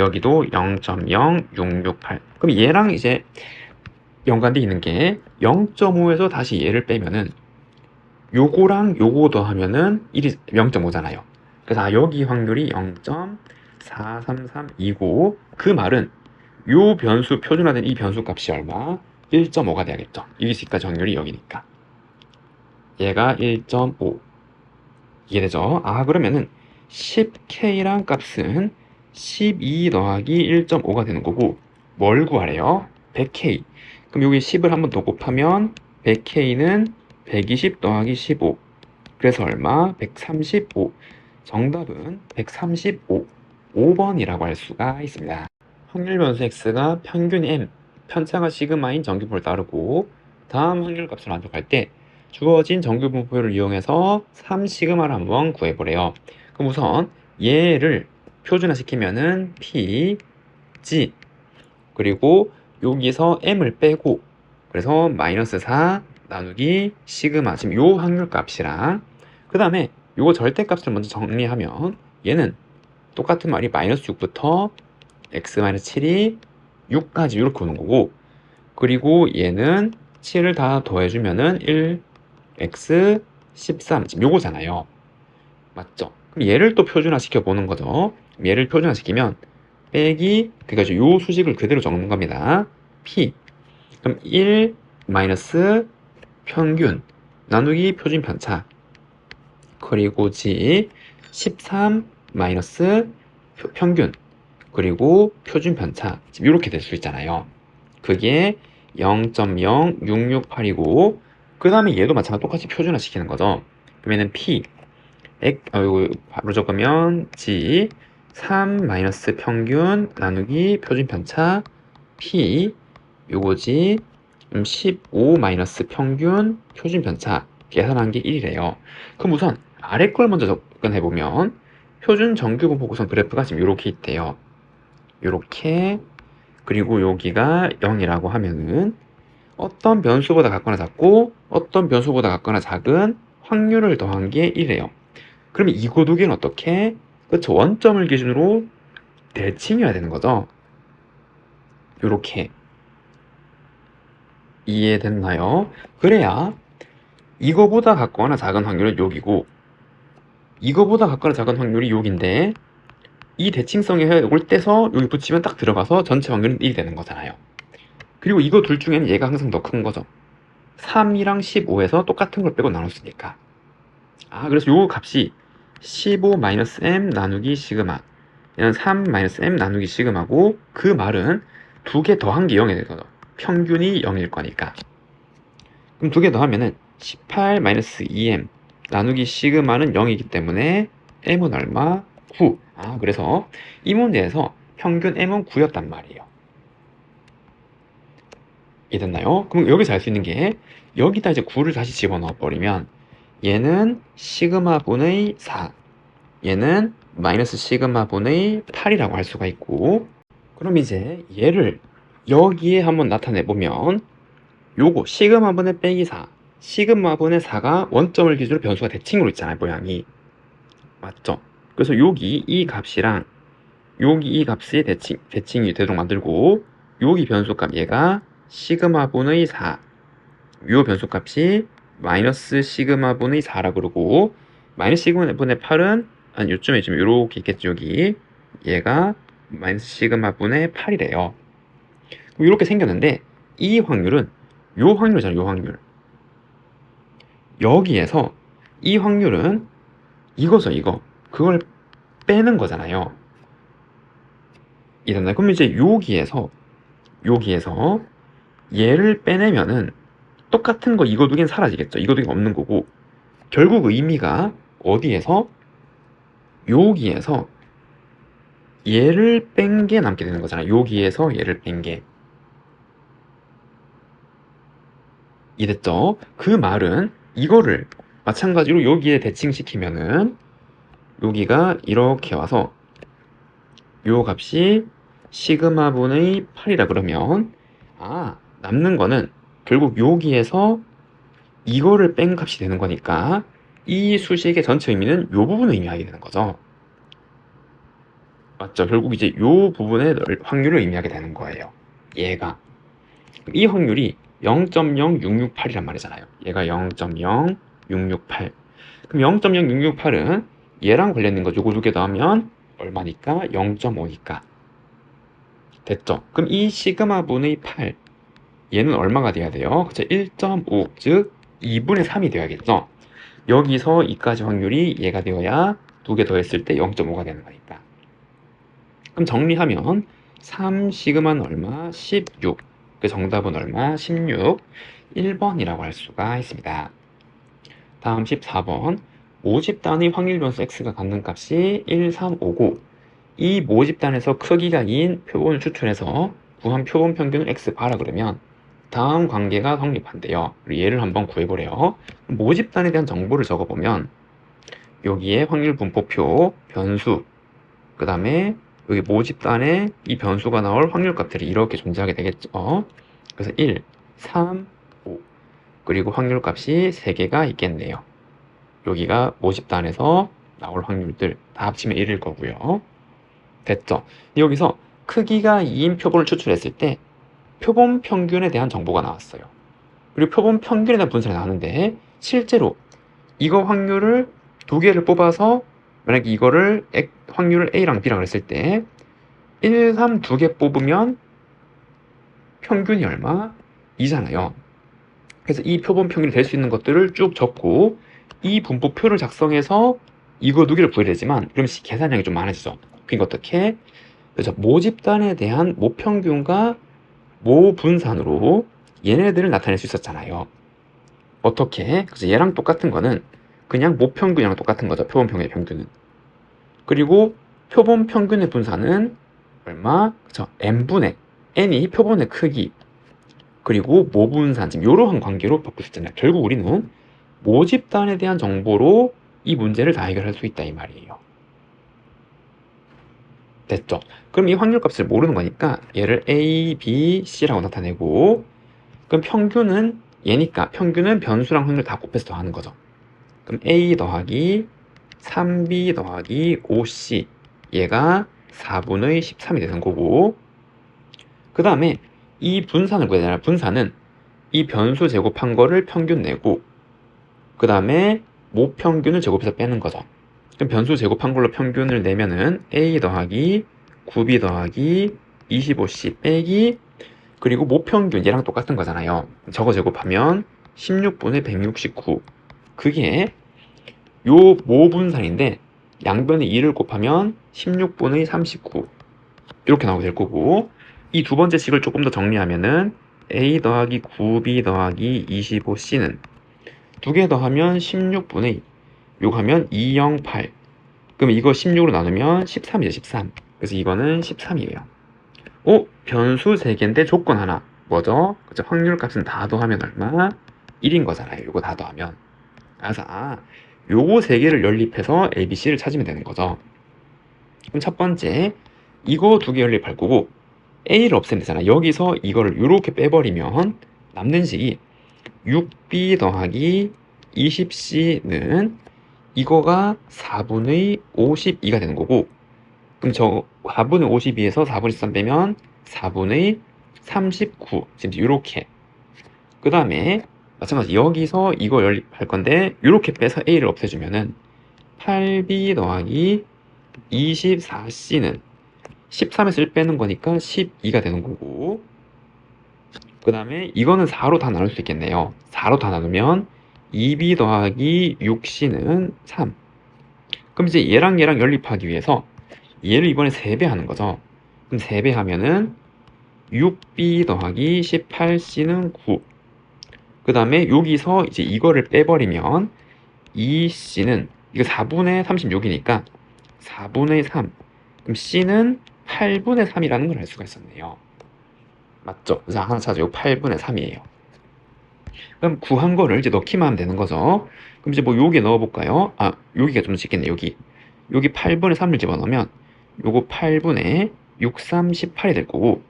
여기도 0.0668. 그럼 얘랑 이제 연관돼 있는 게 0.5에서 다시 얘를 빼면은 요거랑 요거 더하면은 0.5잖아요. 그래서 여기 확률이 0.43329. 그 말은 요 변수, 표준화된 이 변수 값이 얼마? 1.5가 돼야겠죠. 여기까지 확률이 여기니까. 얘가 1.5. 이해되죠? 그러면은 10K랑 값은 12 더하기 1.5가 되는 거고, 뭘 구하래요? 100K. 그럼 여기 10을 한 번 더 곱하면 100K는 120 더하기 15. 그래서 얼마? 135. 정답은 135. 5번이라고 할 수가 있습니다. 확률 변수 x가 평균 m, 편차가 시그마인 정규분포를 따르고 다음 확률 값을 만족할 때 주어진 정규분포를 이용해서 3시그마를 한번 구해보래요. 그럼 우선 얘를 표준화시키면은 p, g, 그리고 여기서 m을 빼고 그래서 마이너스 4 나누기 시그마, 지금 요 확률 값이랑 그 다음에 요거 절대값을 먼저 정리하면 얘는 똑같은 말이 마이너스 6부터 x-7이 6까지 이렇게 오는 거고, 그리고 얘는 7을 다 더해주면은 1, x, 13 지금 요거잖아요. 맞죠? 그럼 얘를 또 표준화시켜 보는 거죠. 얘를 표준화시키면 빼기, 그러니까 요 수식을 그대로 적는 겁니다. p. 그럼 1 마이너스 평균 나누기 표준 편차, 그리고 g 13 마이너스 평균, 그리고 표준 편차, 지금 이렇게 될 수 있잖아요. 그게 0.0668이고 그 다음에 얘도 마찬가지로 똑같이 표준화 시키는 거죠. 그러면은 p 이거 바로 적으면 g 3 마이너스 평균 나누기 표준 편차 p 요거지 15 마이너스 평균 표준 편차 계산한 게 1이래요. 그럼 우선 아래 걸 먼저 접근해 보면 표준 정규분포 구성 그래프가 지금 이렇게 있대요. 요렇게. 그리고 여기가 0이라고 하면은 어떤 변수보다 같거나 작고 어떤 변수보다 같거나 작은 확률을 더한 게 1이에요. 그러면 이거 두 개는 어떻게? 그쵸, 원점을 기준으로 대칭해야 되는 거죠. 요렇게. 이해됐나요? 그래야 이거보다 같거나 작은 확률은 여기고 이거보다 같거나 작은 확률이 여기인데 이 대칭성에 이걸 떼서 여기 붙이면 딱 들어가서 전체 확률은 1이 되는 거잖아요. 그리고 이거 둘 중에는 얘가 항상 더 큰 거죠. 3이랑 15에서 똑같은 걸 빼고 나눴으니까. 그래서 요 값이 15-m 나누기 시그마, 얘는 3-m 나누기 시그마고, 그 말은 두 개 더한 게 0이 되거든. 평균이 0일 거니까. 그럼 두 개 더하면은 18-2m 나누기 시그마는 0이기 때문에 m은 얼마? 9. 그래서 이 문제에서 평균 m은 9였단 말이에요. 이해됐나요? 그럼 여기서 알 수 있는 게 여기다 이제 9를 다시 집어넣어 버리면 얘는 시그마 분의 4, 얘는 마이너스 시그마 분의 8이라고 할 수가 있고, 그럼 이제 얘를 여기에 한번 나타내 보면 요거 시그마 분의 빼기 4, 시그마 분의 4가 원점을 기준으로 변수가 대칭으로 있잖아요, 모양이. 맞죠? 그래서 여기 이 값이랑 여기 이 값이 대칭이 되도록 만들고, 여기 변수값 얘가 시그마 분의 4, 요 변수값이 마이너스 시그마 분의 4라 그러고, 마이너스 시그마 분의 8은 한 요쯤에 지금 요렇게 있겠죠. 여기 얘가 마이너스 시그마 분의 8이래요. 그럼 이렇게 생겼는데 이 확률은 요 확률이잖아요. 요 확률. 여기에서 이 확률은 이거죠. 이거 그걸 빼는 거잖아요. 이랬나요? 그럼 이제 여기에서 얘를 빼내면은 똑같은 거 이거 두 개는 사라지겠죠. 이거 두 개는 없는 거고, 결국 의미가 어디에서? 여기에서 얘를 뺀 게 남게 되는 거잖아요. 여기에서 얘를 뺀 게. 이랬죠? 그 말은 이거를 마찬가지로 여기에 대칭시키면은 여기가 이렇게 와서 요 값이 시그마 분의 8이라 그러면 남는 거는 결국 여기에서 이거를 뺀 값이 되는 거니까, 이 수식의 전체 의미는 요 부분을 의미하게 되는 거죠. 맞죠? 결국 이제 요 부분의 확률을 의미하게 되는 거예요. 얘가. 이 확률이 0.0668이란 말이잖아요. 얘가 0.0668. 그럼 0.0668은 얘랑 관련된 거 요거 두 개 더하면 얼마니까? 0.5니까. 됐죠? 그럼 이 시그마분의 8, 얘는 얼마가 돼야 돼요? 그쵸? 1.5, 즉 2분의 3이 되어야겠죠? 여기서 이까지 확률이 얘가 되어야 두 개 더했을 때 0.5가 되는 거니까. 그럼 정리하면 3 시그마는 얼마? 16. 그 정답은 얼마? 16. 1번이라고 할 수가 있습니다. 다음 14번. 모집단의 확률 변수 x가 갖는 값이 1, 3, 5, 9. 이 모집단에서 크기가 2인 표본을 추출해서 구한 표본 평균을 x 바라 그러면 다음 관계가 성립한대요. 얘를 한번 구해보래요. 모집단에 대한 정보를 적어보면 여기에 확률 분포표, 변수, 그 다음에 여기 모집단에 이 변수가 나올 확률 값들이 이렇게 존재하게 되겠죠. 그래서 1, 3, 5 그리고 확률 값이 3개가 있겠네요. 여기가 모집단에서 나올 확률들 다 합치면 1일 거고요. 됐죠? 여기서 크기가 2인 표본을 추출했을 때 표본 평균에 대한 정보가 나왔어요. 그리고 표본 평균에 대한 분석이 나왔는데 실제로 이거 확률을 두 개를 뽑아서 만약에 이거를 확률을 A랑 B랑 했을 때 1, 3 두 개 뽑으면 평균이 얼마? 2잖아요. 그래서 이 표본 평균이 될 수 있는 것들을 쭉 적고 이 분포표를 작성해서 이거 두 개를 구해야 되지만 그럼 계산량이 좀 많아지죠. 그러니까 어떻게? 그래서 모집단에 대한 모평균과 모분산으로 얘네들을 나타낼 수 있었잖아요. 어떻게? 그래서 얘랑 똑같은 거는 그냥 모평균이랑 똑같은 거죠. 표본 평균의 평균은. 그리고 표본 평균의 분산은 얼마? 그쵸? n분의 n이 표본의 크기 그리고 모분산 지금 이러한 관계로 바꿀 수 있잖아요. 결국 우리는 모집단에 대한 정보로 이 문제를 다 해결할 수 있다 이 말이에요. 됐죠? 그럼 이 확률값을 모르는 거니까 얘를 A, B, C라고 나타내고 그럼 평균은 얘니까 평균은 변수랑 확률 다 곱해서 더하는 거죠. 그럼 A 더하기 3B 더하기 5C 얘가 4분의 13이 되는 거고 그 다음에 이 분산을 구해야 되잖아요. 분산은 이 변수 제곱한 거를 평균 내고 그 다음에 모평균을 제곱해서 빼는 거죠. 그럼 변수 제곱한 걸로 평균을 내면은 A 더하기 9B 더하기 25C 빼기 그리고 모평균 얘랑 똑같은 거잖아요. 저거 제곱하면 16분의 169 그게 요 모분산인데 양변에 2를 곱하면 16분의 39 이렇게 나오게 될 거고 이 두 번째 식을 조금 더 정리하면은 A 더하기 9B 더하기 25C는 두 개 더하면 16분의 2 요거 하면 208 그럼 이거 16으로 나누면 13이죠 13 그래서 이거는 13이에요 변수 3개인데 조건 하나 뭐죠? 그쵸? 확률 값은 다 더하면 얼마? 1인 거잖아요 요거 다 더하면 그래서 요거 3개를 연립해서 A, B, C를 찾으면 되는 거죠 그럼 첫 번째 이거 2개 연립할 거고 A를 없애면 되잖아 여기서 이거를 이렇게 빼버리면 남는 식이 6B 더하기 20C는 이거가 4분의 52가 되는 거고 그럼 저 4분의 52에서 4분의 13 빼면 4분의 39 지금 이렇게 그 다음에 마찬가지 여기서 이거 연립할 건데 이렇게 빼서 A를 없애주면은 8B 더하기 24C는 13에서 1 빼는 거니까 12가 되는 거고 그 다음에 이거는 4로 다 나눌 수 있겠네요 4로 다 나누면 2B 더하기 6C는 3 그럼 이제 얘랑 연립하기 위해서 얘를 이번에 3배 하는 거죠 그럼 3배 하면은 6B 더하기 18C는 9 그 다음에 여기서 이제 이거를 빼버리면 2C는 이거 4분의 36이니까 4분의 3 그럼 C는 8분의 3이라는 걸 알 수가 있었네요 맞죠? 그래서 하나 찾아요 8분의 3이에요 그럼 구한 거를 이제 넣기만 하면 되는 거죠 그럼 이제 뭐 요게 넣어볼까요? 여기가 좀 쉽겠네 여기 8분의 3을 집어넣으면 요거 8분의 6, 3, 18이 될 거고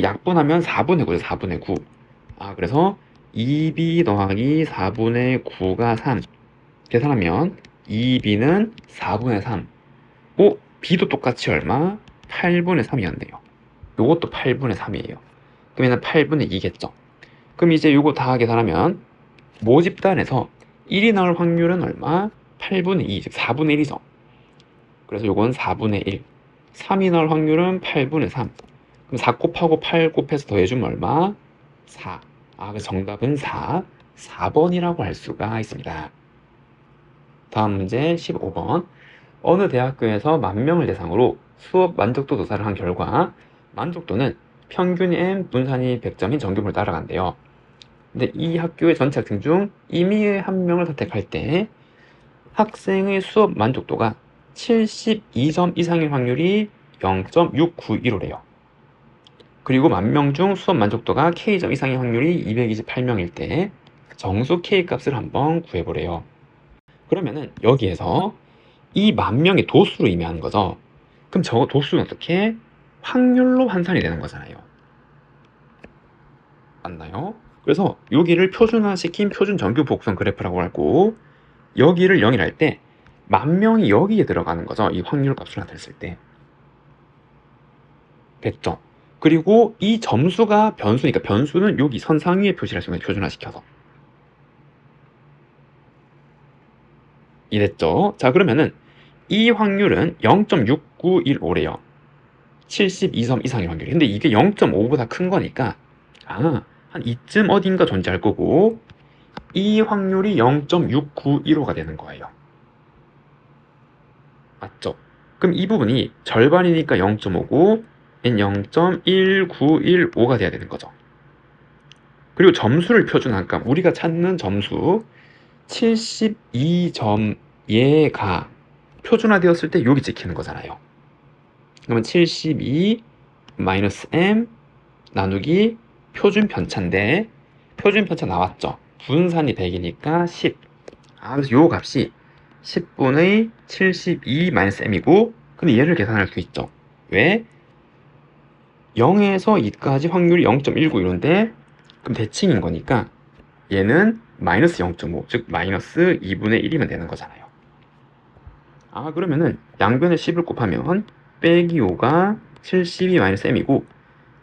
약분하면 4분의 9죠 4분의 9 그래서 2B 더하기 4분의 9가 3 계산하면 2B는 4분의 3 오? B도 똑같이 얼마? 8분의 3이었네요. 요것도 8분의 3이에요. 그러면 8분의 2겠죠. 그럼 이제 요거 다 계산하면 모집단에서 1이 나올 확률은 얼마? 8분의 2, 즉 4분의 1이죠. 그래서 요건 4분의 1. 3이 나올 확률은 8분의 3. 그럼 4 곱하고 8 곱해서 더해주면 얼마? 4. 그래서 정답은 4번이라고 할 수가 있습니다. 다음 문제 15번. 어느 대학교에서 10,000명을 대상으로 수업 만족도 조사를 한 결과 만족도는 평균 M 분산이 100점인 정규분을 따라간대요. 근데 이 학교의 전체 학생 중 임의의 한 명을 선택할 때 학생의 수업 만족도가 72점 이상일 확률이 0.691호래요. 그리고 10,000명 중 수업 만족도가 K점 이상의 확률이 228명일 때 정수 K 값을 한번 구해보래요. 그러면은 여기에서 이 10,000명의 도수를 의미하는 거죠. 그럼 저 도수는 어떻게? 확률로 환산이 되는 거잖아요. 맞나요? 그래서 여기를 표준화시킨 표준 정규 복선 그래프라고 하고 여기를 0이라 할 때 10,000명이 여기에 들어가는 거죠. 이 확률 값을 나타냈을 때. 됐죠? 그리고 이 점수가 변수니까 변수는 여기 선상 위에 표시를 할 수 있는 거예요. 표준화시켜서. 이랬죠? 자, 그러면은 이 확률은 0.6915래요. 72점 이상의 확률이. 근데 이게 0.5보다 큰 거니까 한 이쯤 어딘가 존재할 거고 이 확률이 0.691호가 되는 거예요. 맞죠? 그럼 이 부분이 절반이니까 0.5고 0.1915가 돼야 되는 거죠. 그리고 점수를 표준하니까 우리가 찾는 점수 72점 얘가 표준화되었을 때 여기 찍히는 거잖아요. 그러면 72 마이너스 m 나누기 표준 편차인데 표준 편차 나왔죠. 분산이 100이니까 10. 그래서 요 값이 10분의 72 마이너스 m이고 근데 얘를 계산할 수 있죠. 왜? 0에서 2까지 확률이 0.191인데 그럼 대칭인 거니까 얘는 마이너스 0.5, 즉 마이너스 2분의 1이면 되는 거잖아요. 그러면은 양변에 10을 곱하면 빼기 5가 72 마이너스 m이고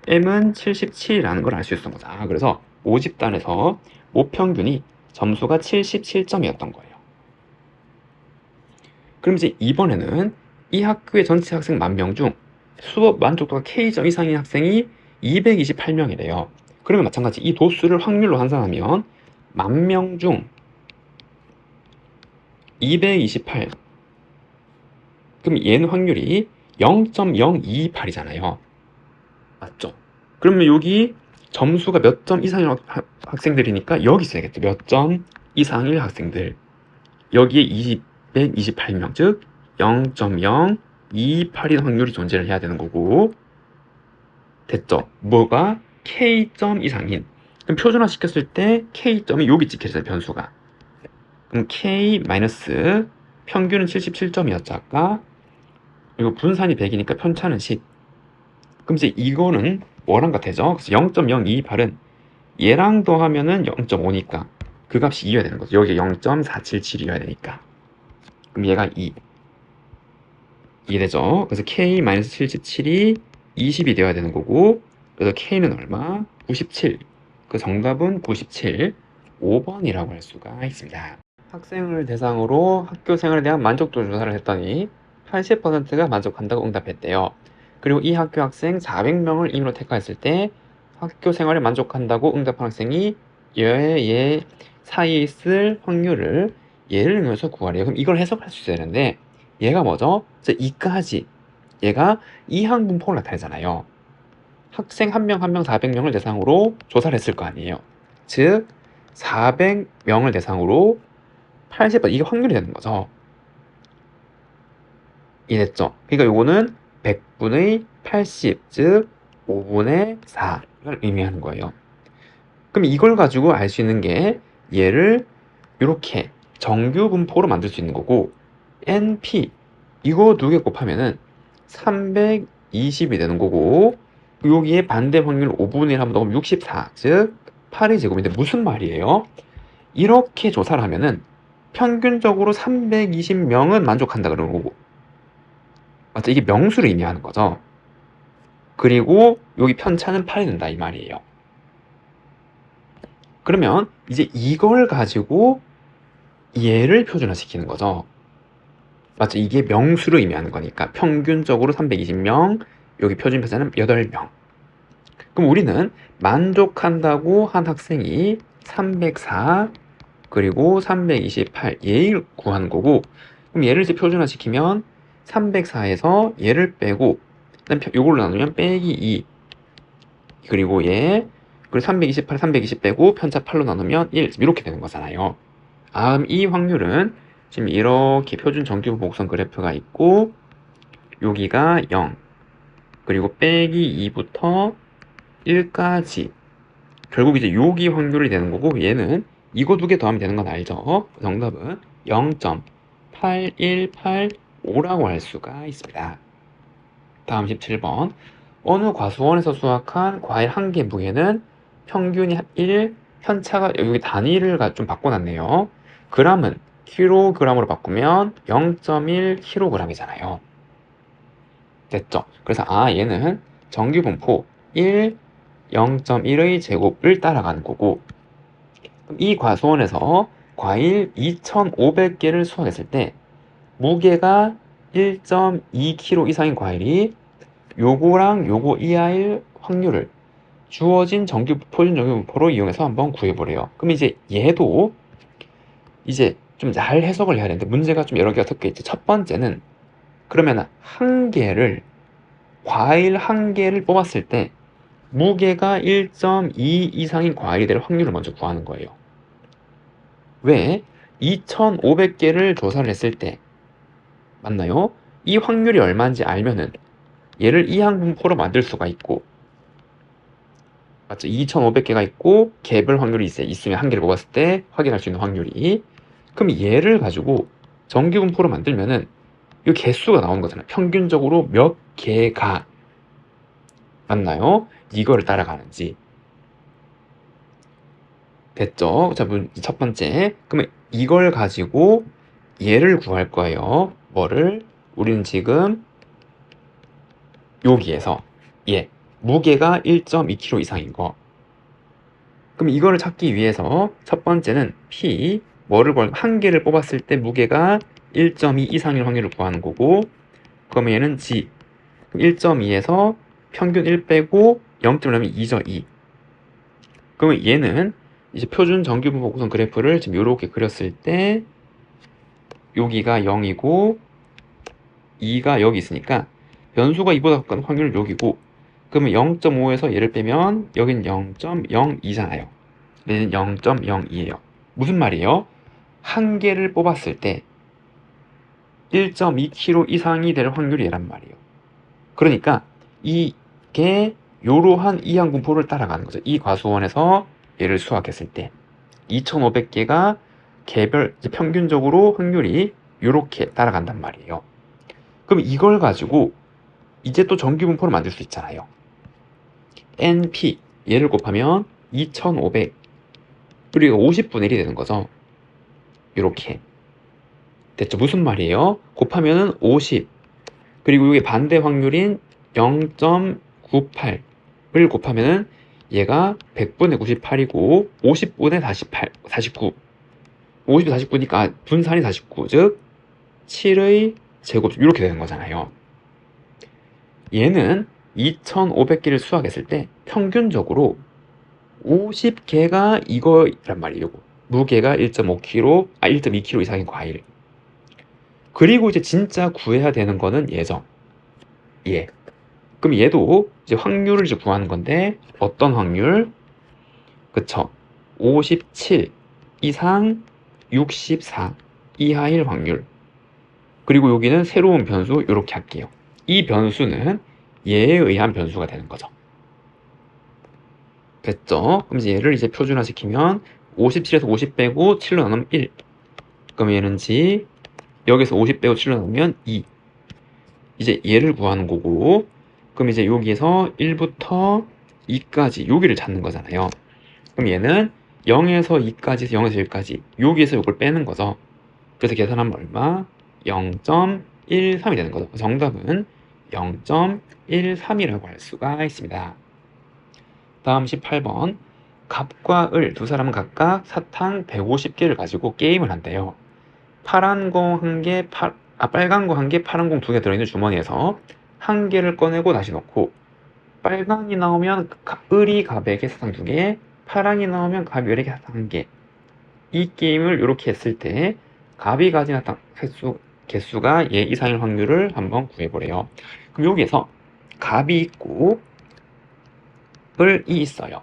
m은 77이라는 걸 알 수 있었던 거죠. 그래서 모집단에서 모평균이 점수가 77점이었던 거예요. 그럼 이제 이번에는 이 학교의 전체 학생 10,000명 중 수업 만족도가 K점 이상인 학생이 228명이래요. 그러면 마찬가지 이 도수를 확률로 환산하면 10,000명 중 228. 그럼 얘는 확률이 0.028이잖아요. 맞죠? 그러면 여기 점수가 몇 점 이상인 학생들이니까 여기 써야겠죠. 몇 점 이상일 학생들. 여기에 228명, 즉 0.028인 확률이 존재를 해야 되는 거고 됐죠? 뭐가? K점 이상인. 그럼 표준화 시켰을 때 K점이 여기 찍혀있어요. 변수가. 그럼 K 마이너스 평균은 77점이었죠. 아까. 그리고 분산이 100이니까 편차는 10. 그럼 이제 이거는 뭐랑 같아져? 그래서 0.028은 얘랑 더하면은 0.5니까 그 값이 2여야 되는 거죠. 여기 0.477이어야 되니까. 그럼 얘가 2 되죠. 그래서 K-77이 20이 되어야 되는 거고 그래서 K는 얼마? 97. 그 정답은 97, 5번이라고 할 수가 있습니다. 학생을 대상으로 학교 생활에 대한 만족도 조사를 했더니 80%가 만족한다고 응답했대요. 그리고 이 학교 학생 400명을 임의로 택하였을 때 학교 생활에 만족한다고 응답한 학생이 얘 사이에 있을 확률을 얘를 이용해서 구하래요. 그럼 이걸 해석할 수 있어야 되는데 얘가 뭐죠? 이까지 얘가 이항분포를 나타내잖아요. 학생 한 명 한 명 400명을 대상으로 조사를 했을 거 아니에요. 즉 400명을 대상으로 80% 이게 확률이 되는 거죠. 이해됐죠? 그러니까 요거는 100분의 80, 즉 5분의 4를 의미하는 거예요. 그럼 이걸 가지고 알 수 있는 게 얘를 이렇게 정규 분포로 만들 수 있는 거고 NP 이거 두 개 곱하면은 320이 되는 거고 여기에 반대 확률 5분의 1 하면 넣으면 64, 즉 8의 제곱인데 무슨 말이에요? 이렇게 조사를 하면은 평균적으로 320명은 만족한다 그러는 거고 맞죠? 이게 명수를 의미하는 거죠. 그리고 여기 편차는 8이 된다 이 말이에요. 그러면 이제 이걸 가지고 얘를 표준화시키는 거죠. 맞죠? 이게 명수를 의미하는 거니까 평균적으로 320명, 여기 표준 편차는 8명. 그럼 우리는 만족한다고 한 학생이 304 그리고 328 얘를 구하는 거고, 그럼 얘를 이제 표준화시키면 304에서 얘를 빼고 그다음 요걸로 나누면 빼기 2 그리고 얘 그리고 328, 320 빼고 편차 8로 나누면 1 이렇게 되는 거잖아요. 그럼 이 확률은 지금 이렇게 표준 정규 복선 그래프가 있고 여기가 0 그리고 빼기 2부터 1까지 결국 이제 여기 확률이 되는 거고 얘는 이거 두 개 더하면 되는 건 알죠? 정답은 0.8185라고 할 수가 있습니다. 다음 17번 어느 과수원에서 수확한 과일 한 개 무게는 평균이 1, 편차가 여기 단위를 좀 바꿔놨네요. g은 kg으로 바꾸면 0.1kg이잖아요. 됐죠? 그래서 얘는 정규분포 1, 0.1의 제곱을 따라가는 거고 이 과수원에서 과일 2,500개를 수확했을 때 무게가 1.2kg 이상인 과일이 요거랑 요거 이하일 확률을 주어진 표준 정규분포로 이용해서 한번 구해보래요. 그럼 이제 얘도 이제 좀 잘 해석을 해야 되는데 문제가 좀 여러 개가 섞여 있지. 첫 번째는 그러면 과일 한 개를 뽑았을 때 무게가 1.2 이상인 과일이 될 확률을 먼저 구하는 거예요. 왜? 2,500개를 조사를 했을 때 맞나요? 이 확률이 얼마인지 알면은 얘를 이항분포로 만들 수가 있고 맞죠? 2,500개가 있고 개별 확률이 있으면 한 개를 뽑았을 때 확인할 수 있는 확률이 그럼 얘를 가지고 정규분포로 만들면은 이 개수가 나오는 거잖아요. 평균적으로 몇 개가 맞나요? 이거를 따라가는지 됐죠? 자, 첫 번째 그러면 이걸 가지고 얘를 구할 거예요. 뭐를? 우리는 지금 여기에서 무게가 1.2kg 이상인 거. 그럼 이거를 찾기 위해서 첫 번째는 한 개를 뽑았을 때 무게가 1.2 이상일 확률을 구하는 거고 그러면 얘는 G 1.2에서 평균 1 빼고 0.1 하면 2죠 2. 그러면 얘는 이제 표준 정규분포 곡선 그래프를 지금 이렇게 그렸을 때 여기가 0이고 2가 여기 있으니까 변수가 2보다 가까운 확률은 여기고 그러면 0.5에서 얘를 빼면 여긴 0.02잖아요. 얘는 0.02예요. 무슨 말이에요? 한 개를 뽑았을 때 1.2kg 이상이 될 확률이 얘란 말이에요. 그러니까 이게 요러한 이항분포를 따라가는 거죠. 이 과수원에서 얘를 수확했을 때 2,500개가 평균적으로 확률이 요렇게 따라간단 말이에요. 그럼 이걸 가지고 이제 또 정규분포를 만들 수 있잖아요. NP 얘를 곱하면 2,500 그리고 50분의 1이 되는 거죠. 이렇게 됐죠? 무슨 말이에요? 곱하면은 50 그리고 이게 반대 확률인 0.98을 곱하면은 얘가 100분의 98이고 50분의 49 50이 49니까 분산이 49 즉 7의 제곱 이렇게 되는 거잖아요. 얘는 2,500개를 수확했을 때 평균적으로 50개가 이거란 말이에요. 무게가 1.5kg, 1.2kg 이상인 과일. 그리고 이제 진짜 구해야 되는 거는 얘죠. 얘. 그럼 얘도 이제 확률을 이제 구하는 건데 어떤 확률? 그쵸? 57 이상 64 이하일 확률. 그리고 여기는 새로운 변수 이렇게 할게요. 이 변수는 얘에 의한 변수가 되는 거죠. 됐죠? 그럼 이제 얘를 이제 표준화시키면 57에서 50 빼고 7로 나누면 1. 그럼 얘는 여기서 50 빼고 7로 나누면 2. 이제 얘를 구하는 거고 그럼 이제 여기에서 1부터 2까지 여기를 찾는 거잖아요. 그럼 얘는 0에서 2까지 0에서 1까지 여기에서 이걸 빼는 거죠. 그래서 계산하면 얼마? 0. 0.13이 되는 거죠. 정답은 0.13이라고 할 수가 있습니다. 다음 18번. 갑과 을 두 사람은 각각 사탕 150개를 가지고 게임을 한대요. 파란 공 한 개, 빨간 공 한 개, 파란 공 두 개 들어있는 주머니에서 한 개를 꺼내고 다시 넣고, 빨강이 나오면 을이 갑에게 사탕 두 개, 파랑이 나오면 갑이 을에게 사탕 한 개. 이 게임을 이렇게 했을 때 갑이 가진 사탕 개수가 얘 이상일 확률을 한번 구해보래요. 그럼 여기에서 갑이 있고 을이 있어요.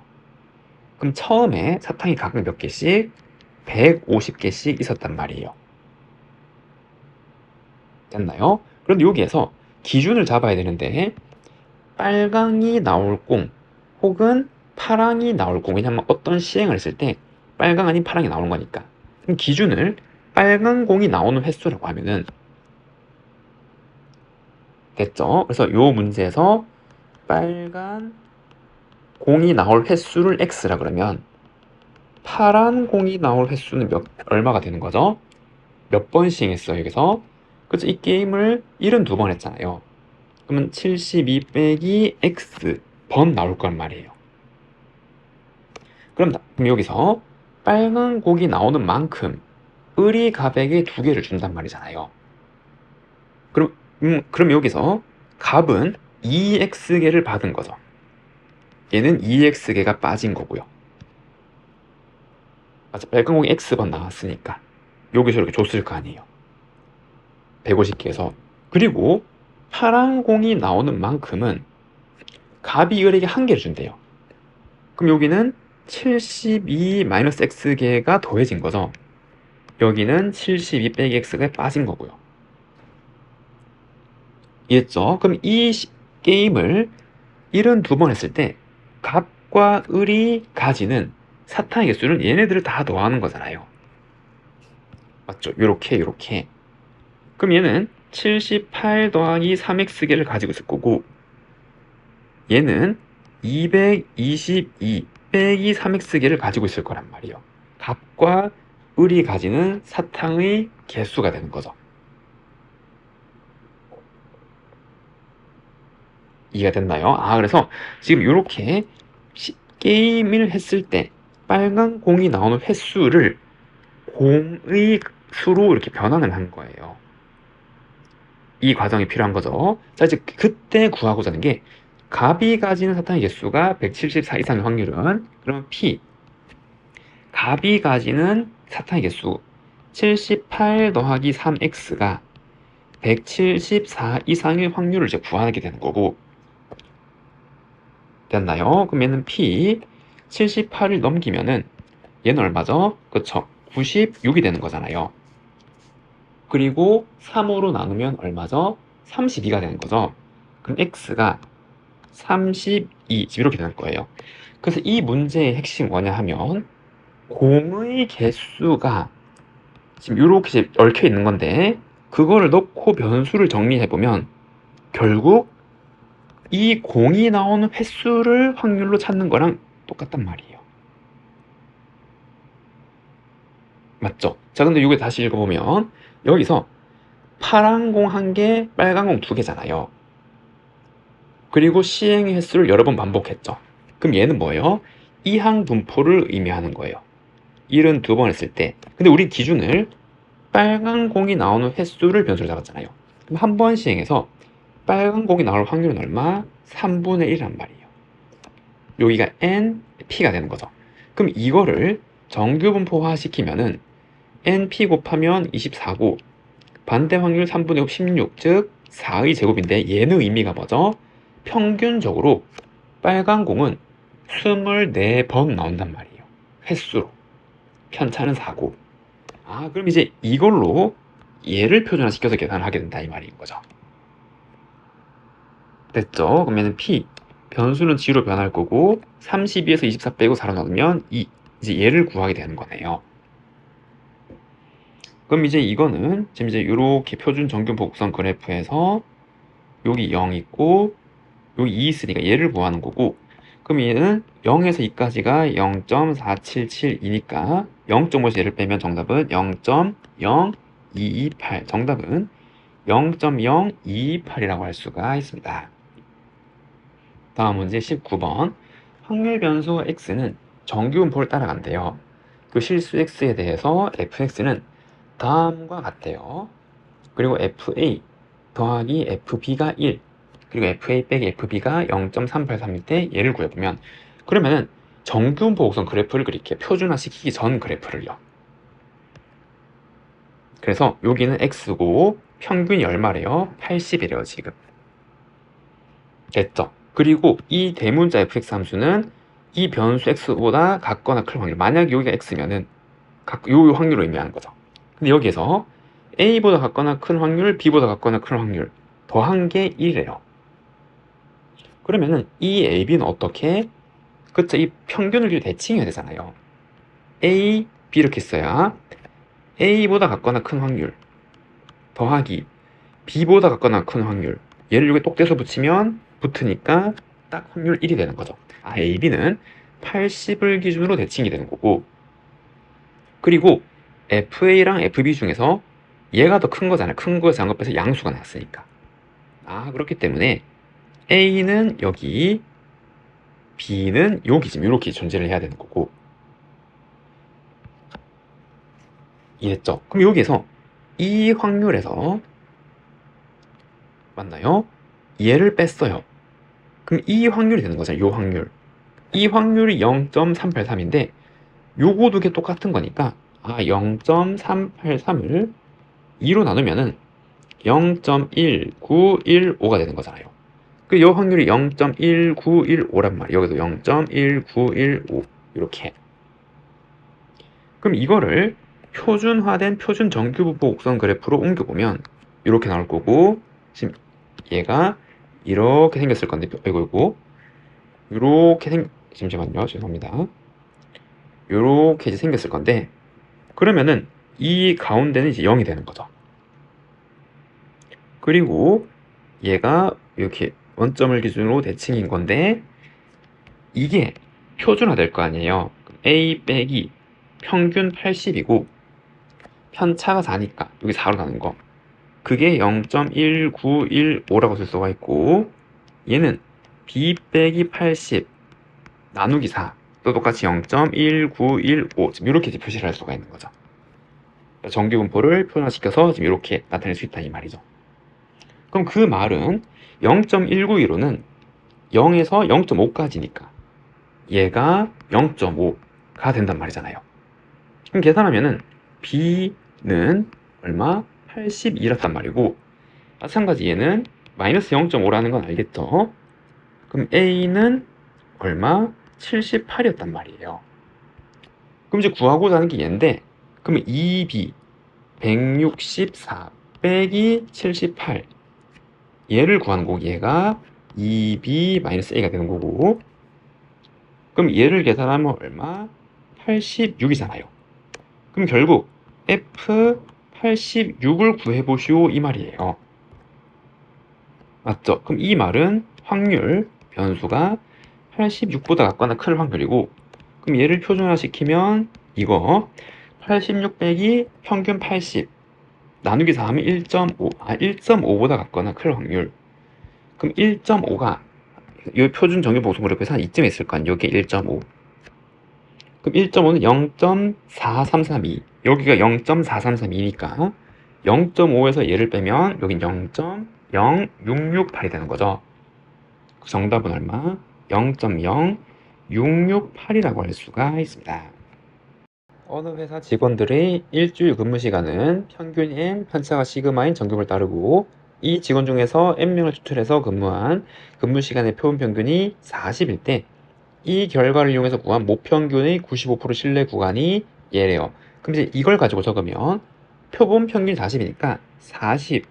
그럼 처음에 사탕이 각각 몇 개씩? 150개씩 있었단 말이에요. 됐나요? 그런데 여기에서 기준을 잡아야 되는데, 빨강이 나올 공 혹은 파랑이 나올 공, 왜냐면 어떤 시행을 했을 때 빨강 아닌 파랑이 나오는 거니까. 그럼 기준을 빨간 공이 나오는 횟수라고 하면은 됐죠? 그래서 요 문제에서 빨간 공이 나올 횟수를 x라 그러면 파란 공이 나올 횟수는 얼마가 되는 거죠? 몇 번 시행했어요, 여기서? 그래서 이 게임을 72번 했잖아요. 그러면 72 빼기 x 번 나올 거란 말이에요. 그럼 여기서 빨간 공이 나오는 만큼 을이 갑에게 2개를 준단 말이잖아요. 그럼 여기서 갑은 2x개를 받은 거죠. 얘는 2x개가 빠진 거고요. 맞아, 빨간 공이 x번 나왔으니까 여기서 이렇게 줬을 거 아니에요. 150개에서. 그리고 파란 공이 나오는 만큼은 갑이 을에게 1개를 준대요. 그럼 여기는 72-x개가 더해진 거죠. 여기는 72 빼기 x가 빠진 거고요. 이해했죠? 그럼 이 게임을 72번 했을 때 갑과 을이 가지는 사탕의 개수는 얘네들을 다 더하는 거잖아요. 맞죠? 요렇게. 그럼 얘는 78 더하기 3x개를 가지고 있을 거고, 얘는 222 빼기 3x개를 가지고 있을 거란 말이에요. 갑과 을이 가지는 사탕의 개수가 되는 거죠. 이해가 됐나요? 그래서 지금 이렇게 게임을 했을 때 빨간 공이 나오는 횟수를 공의 수로 이렇게 변환을 한 거예요. 이 과정이 필요한 거죠. 자, 이제 그때 구하고자 하는 게, 갑이 가지는 사탕의 개수가 174 이상의 확률은, 그러면 P, 갑이 가지는 사탕의 개수 78 더하기 3x가 174 이상의 확률을 이제 구하게 되는 거고, 됐나요? 그럼 얘는 P 78을 넘기면은 얘는 얼마죠? 그쵸? 96이 되는 거잖아요. 그리고 3으로 나누면 얼마죠? 32가 되는 거죠. 그럼 X가 32, 지금 이렇게 되는 거예요. 그래서 이 문제의 핵심 뭐냐 하면, 공의 개수가 지금 이렇게 얽혀 있는 건데, 그거를 넣고 변수를 정리해보면 결국 이 공이 나오는 횟수를 확률로 찾는 거랑 똑같단 말이에요. 맞죠? 자, 근데 이거 다시 읽어보면 여기서 파란 공 1개, 빨간 공 2개잖아요. 그리고 시행의 횟수를 여러 번 반복했죠. 그럼 얘는 뭐예요? 이항 분포를 의미하는 거예요. 72번 했을 때. 근데 우리 기준을 빨간 공이 나오는 횟수를 변수로 잡았잖아요. 그럼 한 번 시행해서 빨간 공이 나올 확률은 얼마? 3분의 1이란 말이에요. 여기가 n, p가 되는 거죠. 그럼 이거를 정규분포화 시키면은 np 곱하면 24고, 반대 확률 3분의 5, 16, 즉 4의 제곱인데, 얘는 의미가 뭐죠? 평균적으로 빨간 공은 24번 나온단 말이에요. 횟수로. 편차는 4고. 그럼 이제 이걸로 얘를 표준화시켜서 계산을 하게 된다, 이 말인 거죠. 됐죠? 그러면 P, 변수는 G로 변할 거고, 32에서 24 빼고 4로 나누면 2. 이제 얘를 구하게 되는 거네요. 그럼 이제 이거는 지금 이제 이렇게 표준 정규 복선 그래프에서 여기 0 있고 여기 2 있으니까 얘를 구하는 거고, 그럼 얘는 0에서 2까지가 0.477이니까 0.5에서 얘를 빼면 정답은 0.0228. 정답은 0.028이라고 할 수가 있습니다. 다음 문제 19번. 확률 변수 x는 정규분포를 따라간대요. 그 실수 x에 대해서 fx는 다음과 같대요. 그리고 fa 더하기 fb가 1, 그리고 fa 빼기 fb가 0.383일 때 얘를 구해보면, 그러면은 정규분포 곡선 그래프를 그릴게요. 표준화시키기 전 그래프를요. 그래서 여기는 x고 평균이 얼마래요? 80이래요 지금. 됐죠? 그리고 이 대문자 fx 함수는 이 변수 x보다 같거나 클 확률, 만약 여기가 x면은 요 확률을 의미하는 거죠. 근데 여기에서 a보다 같거나 큰 확률, b보다 같거나 큰 확률 더한 게 1이래요. 그러면은 이 a, b는 어떻게? 그쵸, 이 평균을 대칭해야 되잖아요. a, b 이렇게 써야 a보다 같거나 큰 확률 더하기 b보다 같거나 큰 확률, 얘를 여기 똑 떼서 붙이면 붙으니까 딱 확률 1이 되는 거죠. 아, a, b는 80을 기준으로 대칭이 되는 거고, 그리고 fa랑 fb 중에서 얘가 더 큰 거잖아요. 큰 거 작은 거 빼서 양수가 나왔으니까. 아, 그렇기 때문에 a는 여기, b는 여기 지금 이렇게 존재를 해야 되는 거고. 이해했죠? 그럼 여기에서 이 확률에서 맞나요? 얘를 뺐어요. 그럼 이 확률이 되는 거잖아요. 요 확률. 이 확률이 0.383인데 요거 두 개 똑같은 거니까, 아, 0.383을 2로 나누면은 0.1915가 되는 거잖아요. 그 요 확률이 0.1915란 말이에요. 여기도 0.1915 이렇게. 그럼 이거를 표준화된 표준 정규분포 곡선 그래프로 옮겨보면 이렇게 나올 거고, 지금 얘가 이렇게 생겼을 건데, 이거 이렇게 잠시만요, 죄송합니다. 이렇게 이제 생겼을 건데, 그러면은 이 가운데는 이제 0이 되는 거죠. 그리고 얘가 이렇게 원점을 기준으로 대칭인 건데, 이게 표준화 될 거 아니에요. a 빼기 평균 80이고 편차가 4니까 여기 4로 나눈 거, 그게 0.1915라고 쓸 수가 있고, 얘는 b 빼기 80 나누기 4 또 똑같이 0.1915, 지금 이렇게 표시를 할 수가 있는 거죠. 정규분포를 표현화시켜서 지금 이렇게 나타낼 수 있다 이 말이죠. 그럼 그 말은 0.1915는 0에서 0.5까지니까 얘가 0.5가 된단 말이잖아요. 그럼 계산하면은 b는 얼마? 82였단 말이고, 마찬가지 얘는 마이너스 0.5라는 건 알겠죠? 그럼 a는 얼마? 78이었단 말이에요. 그럼 이제 구하고자 하는 게 얘인데, 그러면 2b 164 빼기 78, 얘를 구하는 거고, 얘가 2b-a가 되는 거고, 그럼 얘를 계산하면 얼마? 86이잖아요. 그럼 결국 f86을 구해보시오 이 말이에요. 맞죠? 그럼 이 말은 확률 변수가 86보다 같거나 클 확률이고, 그럼 얘를 표준화시키면 이거 86 빼기 평균 80 나누기 4 하면 1.5, 1.5보다 같거나 클 확률. 그럼 1.5가 이 표준 정규 보수 그래프에서 한 이쯤에 있을 거 아니에요. 여기 1.5. 그럼 1.5는 0.4332, 여기가 0.4332니까 0.5에서 얘를 빼면 여긴 0.0668이 되는 거죠. 그 정답은 얼마? 0.0668이라고 할 수가 있습니다. 어느 회사 직원들의 일주일 근무 시간은 평균 M, 편차가 시그마인 정규를 따르고, 이 직원 중에서 N명을 추출해서 근무한 근무 시간의 표본 평균이 40일 때 이 결과를 이용해서 구한 모평균의 95% 신뢰 구간이 얘래요. 그럼 이제 이걸 가지고 적으면 표본 평균 40이니까 40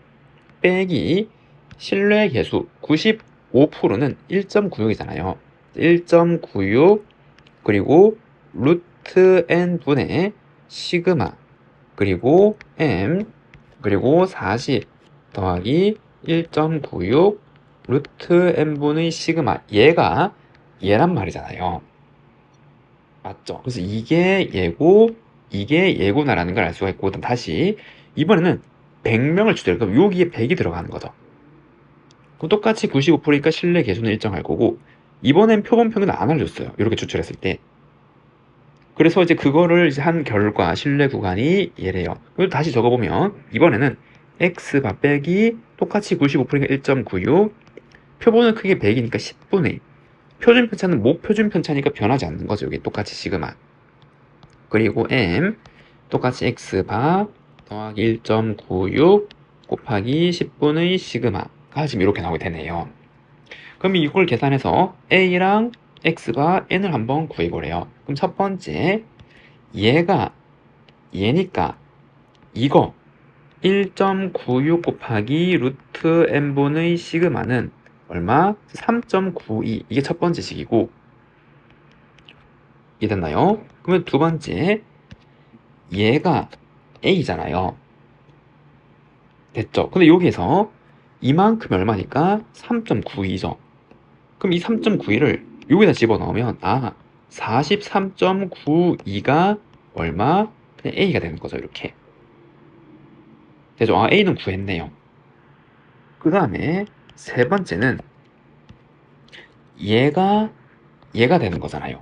빼기 신뢰 개수 95%는 1.96이잖아요. 1.96 그리고 루트 n 분의 시그마 그리고 m 그리고 40 더하기 1.96 루트 n분의 시그마, 얘가 얘란 말이잖아요. 맞죠? 그래서 이게 얘고 이게 얘구나라는 걸 알 수가 있고, 다시 이번에는 100명을 추출. 그럼 여기에 100이 들어가는 거죠. 그럼 똑같이 95%니까 신뢰 계수는 일정할 거고, 이번엔 표본 평균을 안 알려줬어요. 이렇게 추출했을 때. 그래서 이제 그거를 이제 한 결과 신뢰 구간이 얘래요. 그리고 다시 적어보면 이번에는 x바 빼기 똑같이 95%니까 1.96, 표본은 크게 100이니까 10분의 1. 표준 편차는 목표준 편차니까 변하지 않는 거죠. 여기 똑같이 시그마. 그리고 m 똑같이 x바 더하기 1.96 곱하기 10분의 시그마가 지금 이렇게 나오게 되네요. 그럼 이걸 계산해서 a랑 x바 n을 한번 구해보래요. 그럼 첫 번째 얘가 얘니까 이거 1.96 곱하기 루트 n분의 시그마는 얼마? 3.92. 이게 첫 번째 식이고, 이해됐나요? 그러면 두 번째 얘가 a잖아요. 됐죠? 근데 여기에서 이만큼 얼마니까 3.92죠. 그럼 이 3.92를 여기다 집어넣으면 43.92가 얼마? 그냥 a가 되는 거죠. 이렇게 되죠? a는 구했네요. 그 다음에 세 번째는 얘가 되는 거잖아요.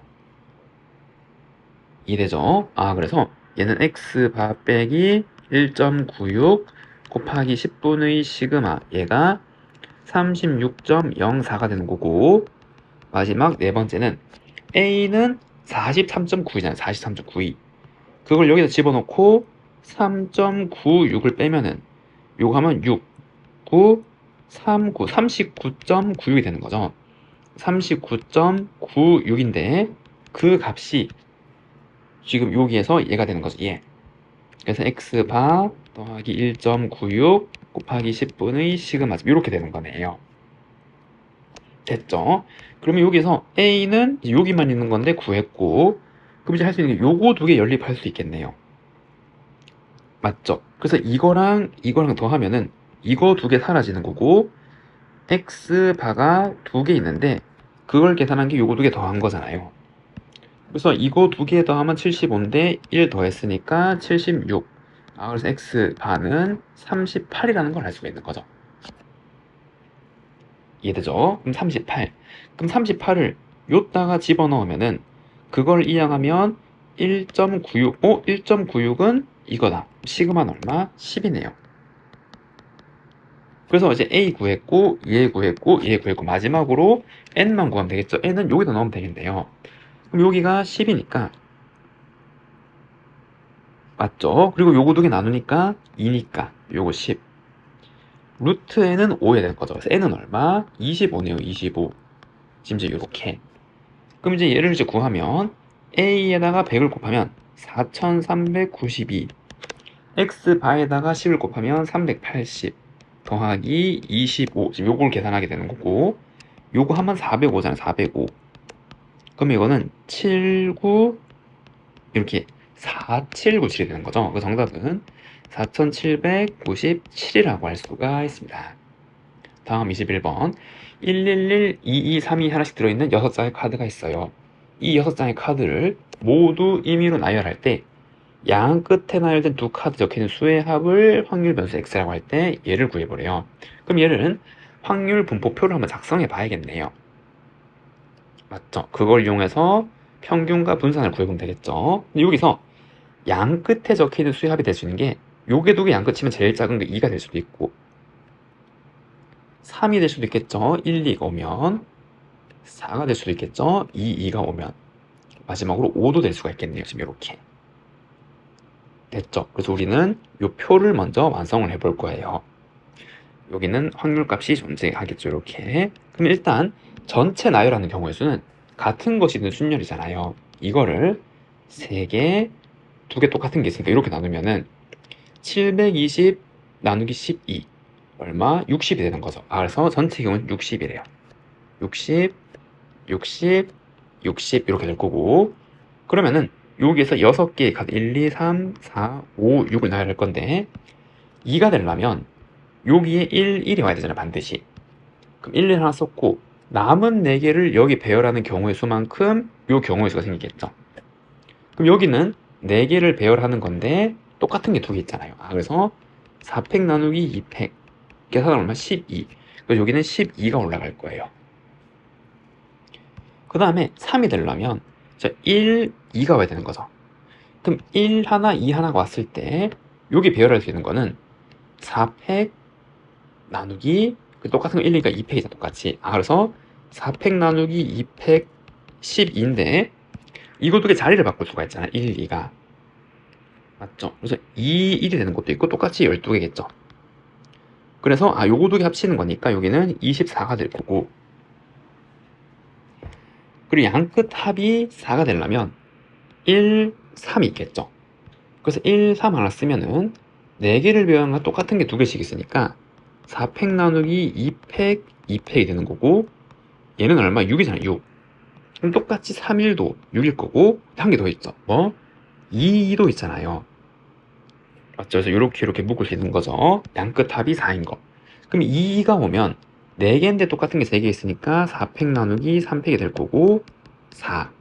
이해되죠? 그래서 얘는 x바 빼기 1.96 곱하기 10분의 시그마, 얘가 36.04가 되는 거고, 마지막 네 번째는 a는 43.9이잖아요. 43.92. 그걸 여기다 집어넣고 3.96을 빼면은 요거 하면 6, 9, 39, 39.96이 되는 거죠. 39.96인데 그 값이 지금 여기에서 얘가 되는 거죠. 얘. 그래서 x바 더하기 1.96 곱하기 10분의 시그마, 이렇게 되는 거네요. 됐죠? 그러면 여기서 a는 여기만 있는 건데 구했고, 그럼 이제 할 수 있는 게 요거 두 개 연립할 수 있겠네요. 맞죠? 그래서 이거랑 더하면은 이거 두 개 사라지는 거고, x바가 두 개 있는데 그걸 계산한 게 요거 두 개 더한 거잖아요. 그래서 이거 두 개 더하면 75인데 1 더했으니까 76. 그래서 x바는 38이라는 걸 알 수가 있는 거죠. 이해되죠? 그럼 38. 그럼 38을 요따가 집어넣으면은 그걸 이항하면 1.96. 1.96은 이거다. 시그마는 얼마? 10이네요. 그래서 이제 a 구했고, 얘 구했고, 얘 구했고, 마지막으로 n만 구하면 되겠죠? n은 여기다 넣으면 되겠네요. 그럼 여기가 10이니까, 맞죠? 그리고 요거 두 개 나누니까 2니까 요거 10. 루트 n은 5에 될 거죠. 그래서 n은 얼마? 25네요. 25. 지금 이제 요렇게. 그럼 이제 얘를 이제 구하면 a에다가 100을 곱하면 4392, x바에다가 10을 곱하면 380 더하기 25. 지금 요걸 계산하게 되는 거고, 요거 하면 405잖아요. 405. 그럼 이거는 79, 이렇게 4797이 되는 거죠. 그 정답은 4797이라고 할 수가 있습니다. 다음 21번. 1112232 하나씩 들어있는 6장의 카드가 있어요. 이 6장의 카드를 모두 임의로 나열할 때 양 끝에 나열된 두 카드 적혀있는 수의 합을 확률 변수 x라고 할 때 얘를 구해보래요. 그럼 얘는 확률 분포표를 한번 작성해 봐야겠네요. 맞죠? 그걸 이용해서 평균과 분산을 구해보면 되겠죠. 근데 여기서 양 끝에 적혀있는 수의 합이 될 수 있는 게 요게 두 개 양 끝이면 제일 작은 게 2가 될 수도 있고, 3이 될 수도 있겠죠. 1, 2가 오면 4가 될 수도 있겠죠. 2, 2가 오면 마지막으로 5도 될 수가 있겠네요. 지금 이렇게 됐죠. 그래서 우리는 이 표를 먼저 완성을 해볼 거예요. 여기는 확률값이 존재하겠죠. 이렇게. 그럼 일단 전체 나열하는 경우의 수는 같은 것이 있는 순열이잖아요. 이거를 3개, 2개 똑같은 게 있으니까 이렇게 나누면은 720 나누기 12 얼마? 60이 되는 거죠. 그래서 전체 경우는 60이래요. 60, 60, 60 이렇게 될 거고, 그러면은 여기에서 6개의 카드 1, 2, 3, 4, 5, 6을 나열할 건데 2가 되려면 여기에 1, 1이 와야 되잖아요. 반드시. 그럼 1, 1 하나 썼고 남은 4개를 여기 배열하는 경우의 수만큼 요 경우의 수가 생기겠죠. 그럼 여기는 4개를 배열하는 건데 똑같은 게 2개 있잖아요. 그래서 4팩 나누기 2팩. 계산은 얼마? 12. 그래서 여기는 12가 올라갈 거예요. 그 다음에 3이 되려면 1, 2가 와야 되는 거죠. 그럼 1 하나, 2 하나가 왔을 때 여기 배열할 수 있는 거는 4팩 나누기 똑같은 거 1, 2가 2팩이잖아 똑같이. 그래서 4팩 나누기 2팩 12인데 이거 두 개 자리를 바꿀 수가 있잖아 1, 2가. 맞죠? 그래서 2, 1이 되는 것도 있고 똑같이 12개겠죠. 그래서 요거 두 개 합치는 거니까 여기는 24가 될 거고, 그리고 양 끝 합이 4가 되려면 1, 3이 있겠죠. 그래서 1, 3 하나 쓰면은 4개를 배우는 건 똑같은 게 2개씩 있으니까 4팩 나누기 2팩 2팩이 되는 거고, 얘는 얼마? 6이잖아요 6. 그럼 똑같이 3일도 6일 거고, 한 개 더 있죠. 뭐? 2도 있잖아요. 맞죠? 그래서 이렇게 묶을 수 있는 거죠. 양 끝 합이 4인 거. 그럼 2가 오면 4개인데 똑같은 게 3개 있으니까 4팩 나누기 3팩이 될 거고 4.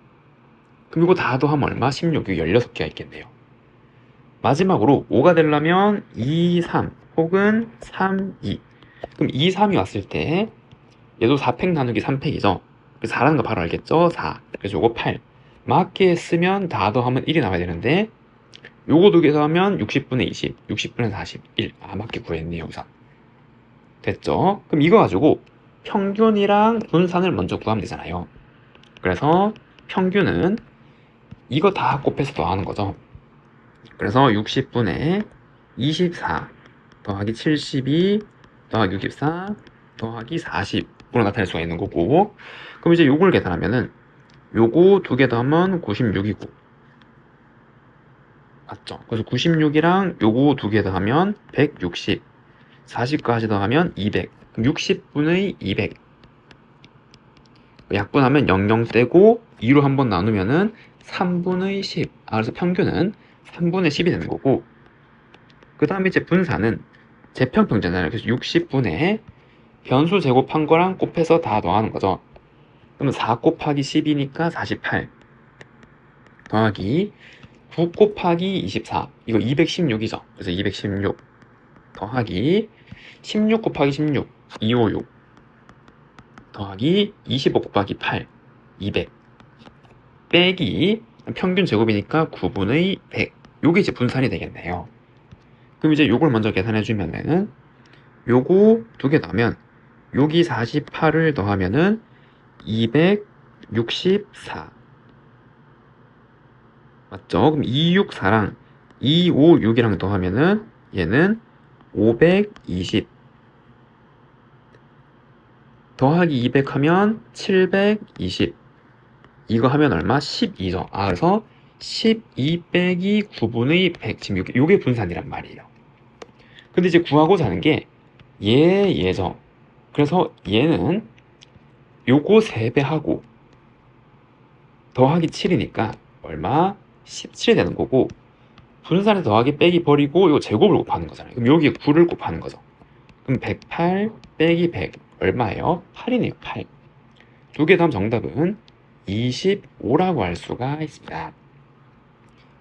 그럼 이거 다 더하면 얼마? 16, 16개가 있겠네요. 마지막으로 5가 되려면 2, 3 혹은 3, 2. 그럼 2, 3이 왔을 때 얘도 4팩 나누기 3팩이죠. 4라는 거 바로 알겠죠? 4. 그래서 요거 8. 맞게 쓰면 다 더하면 1이 나와야 되는데 요거 두 개 더하면 60분의 20, 60분의 41. 맞게 구했네요, 우선. 됐죠? 그럼 이거 가지고 평균이랑 분산을 먼저 구하면 되잖아요. 그래서 평균은 이거 다 곱해서 더하는 거죠. 그래서 60분의 24 더하기 72 더하기 64 더하기 40으로 나타낼 수가 있는 거고, 그럼 이제 요걸 계산하면은 요거 두 개 더하면 96이고, 맞죠? 그래서 96이랑 요거 두 개 더하면 160, 40까지 더하면 200, 60분의 200. 약분하면 00 떼고 2로 한번 나누면은 3분의 10. 그래서 평균은 3분의 10이 되는 거고, 그 다음에 이제 분산은 재평평제잖아요. 그래서 60분의 변수 제곱한 거랑 곱해서 다 더하는 거죠. 그러면 4 곱하기 10이니까 48 더하기 9 곱하기 24, 이거 216이죠. 그래서 216 더하기 16 곱하기 16, 256 더하기 25 곱하기 8, 200 빼기 평균 제곱이니까 9분의 100. 요게 이제 분산이 되겠네요. 그럼 이제 요걸 먼저 계산해 주면은 요거 두 개 더하면 여기 48을 더하면은 264. 맞죠? 그럼 264랑 256이랑 더하면은 얘는 520 더하기 200 하면 720. 이거 하면 얼마? 12죠. 그래서 12 빼기 9분의 100. 지금 요게 분산이란 말이에요. 근데 이제 구하고자 하는 게 얘죠. 그래서 얘는 요거 3배 하고 더하기 7이니까 얼마? 17이 되는 거고, 분산에 더하기 빼기 버리고 요 제곱을 곱하는 거잖아요. 그럼 여기에 9를 곱하는 거죠. 그럼 108 빼기 100 얼마예요? 8이네요. 8. 두 개 다음 정답은 25라고 할 수가 있습니다.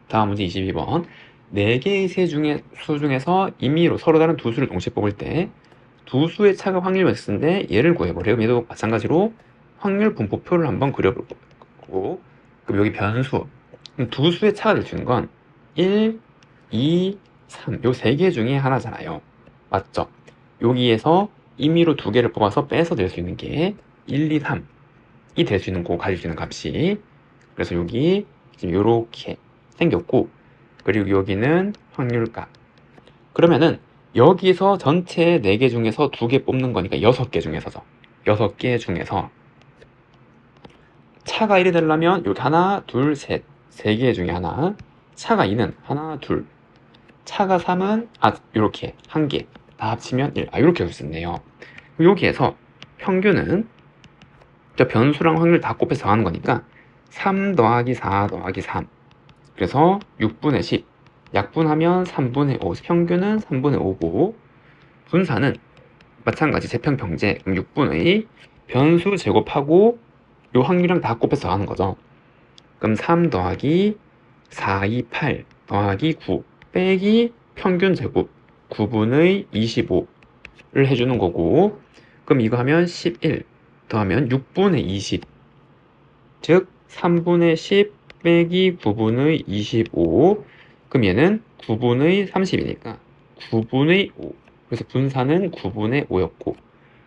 다음 문제 22번. 4개의 수 중에서 임의로 서로 다른 두 수를 동시에 뽑을 때 두 수의 차가 확률 x인데 얘를 구해보래요. 얘도 마찬가지로 확률 분포표를 한번 그려볼 거고, 그럼 여기 변수, 두 수의 차가 될 수 있는 건 1, 2, 3, 요 3개 중에 하나잖아요. 맞죠? 여기에서 임의로 2개를 뽑아서 빼서 낼 수 있는 게 1, 2, 3이 될 수 있는 거, 가질 수 있는 값이. 그래서 여기 지금 요렇게 생겼고, 그리고 여기는 확률값. 그러면은 여기서 전체 4개 중에서 2개 뽑는 거니까 6개 중에서죠. 6개 중에서 차가 1이 되려면 여기 하나, 둘, 셋, 3개 중에 하나. 차가 2는 하나, 둘. 차가 3은 요렇게 1개. 다 합치면 1. 요렇게 할 수 있네요. 여기에서 평균은 변수랑 확률 다 곱해서 더하는 거니까 3 더하기 4 더하기 3. 그래서 6분의 10. 약분하면 3분의 5. 평균은 3분의 5고, 분산은 마찬가지 재평평제. 6분의 변수 제곱하고 요 확률이랑 다 곱해서 더하는 거죠. 그럼 3 더하기 4, 2, 8 더하기 9 빼기 평균 제곱. 9분의 25를 해주는 거고, 그럼 이거 하면 11 더하면 6분의 20, 즉 3분의 10 빼기 9분의 25, 그럼 얘는 9분의 30이니까 9분의 5, 그래서 분산은 9분의 5였고,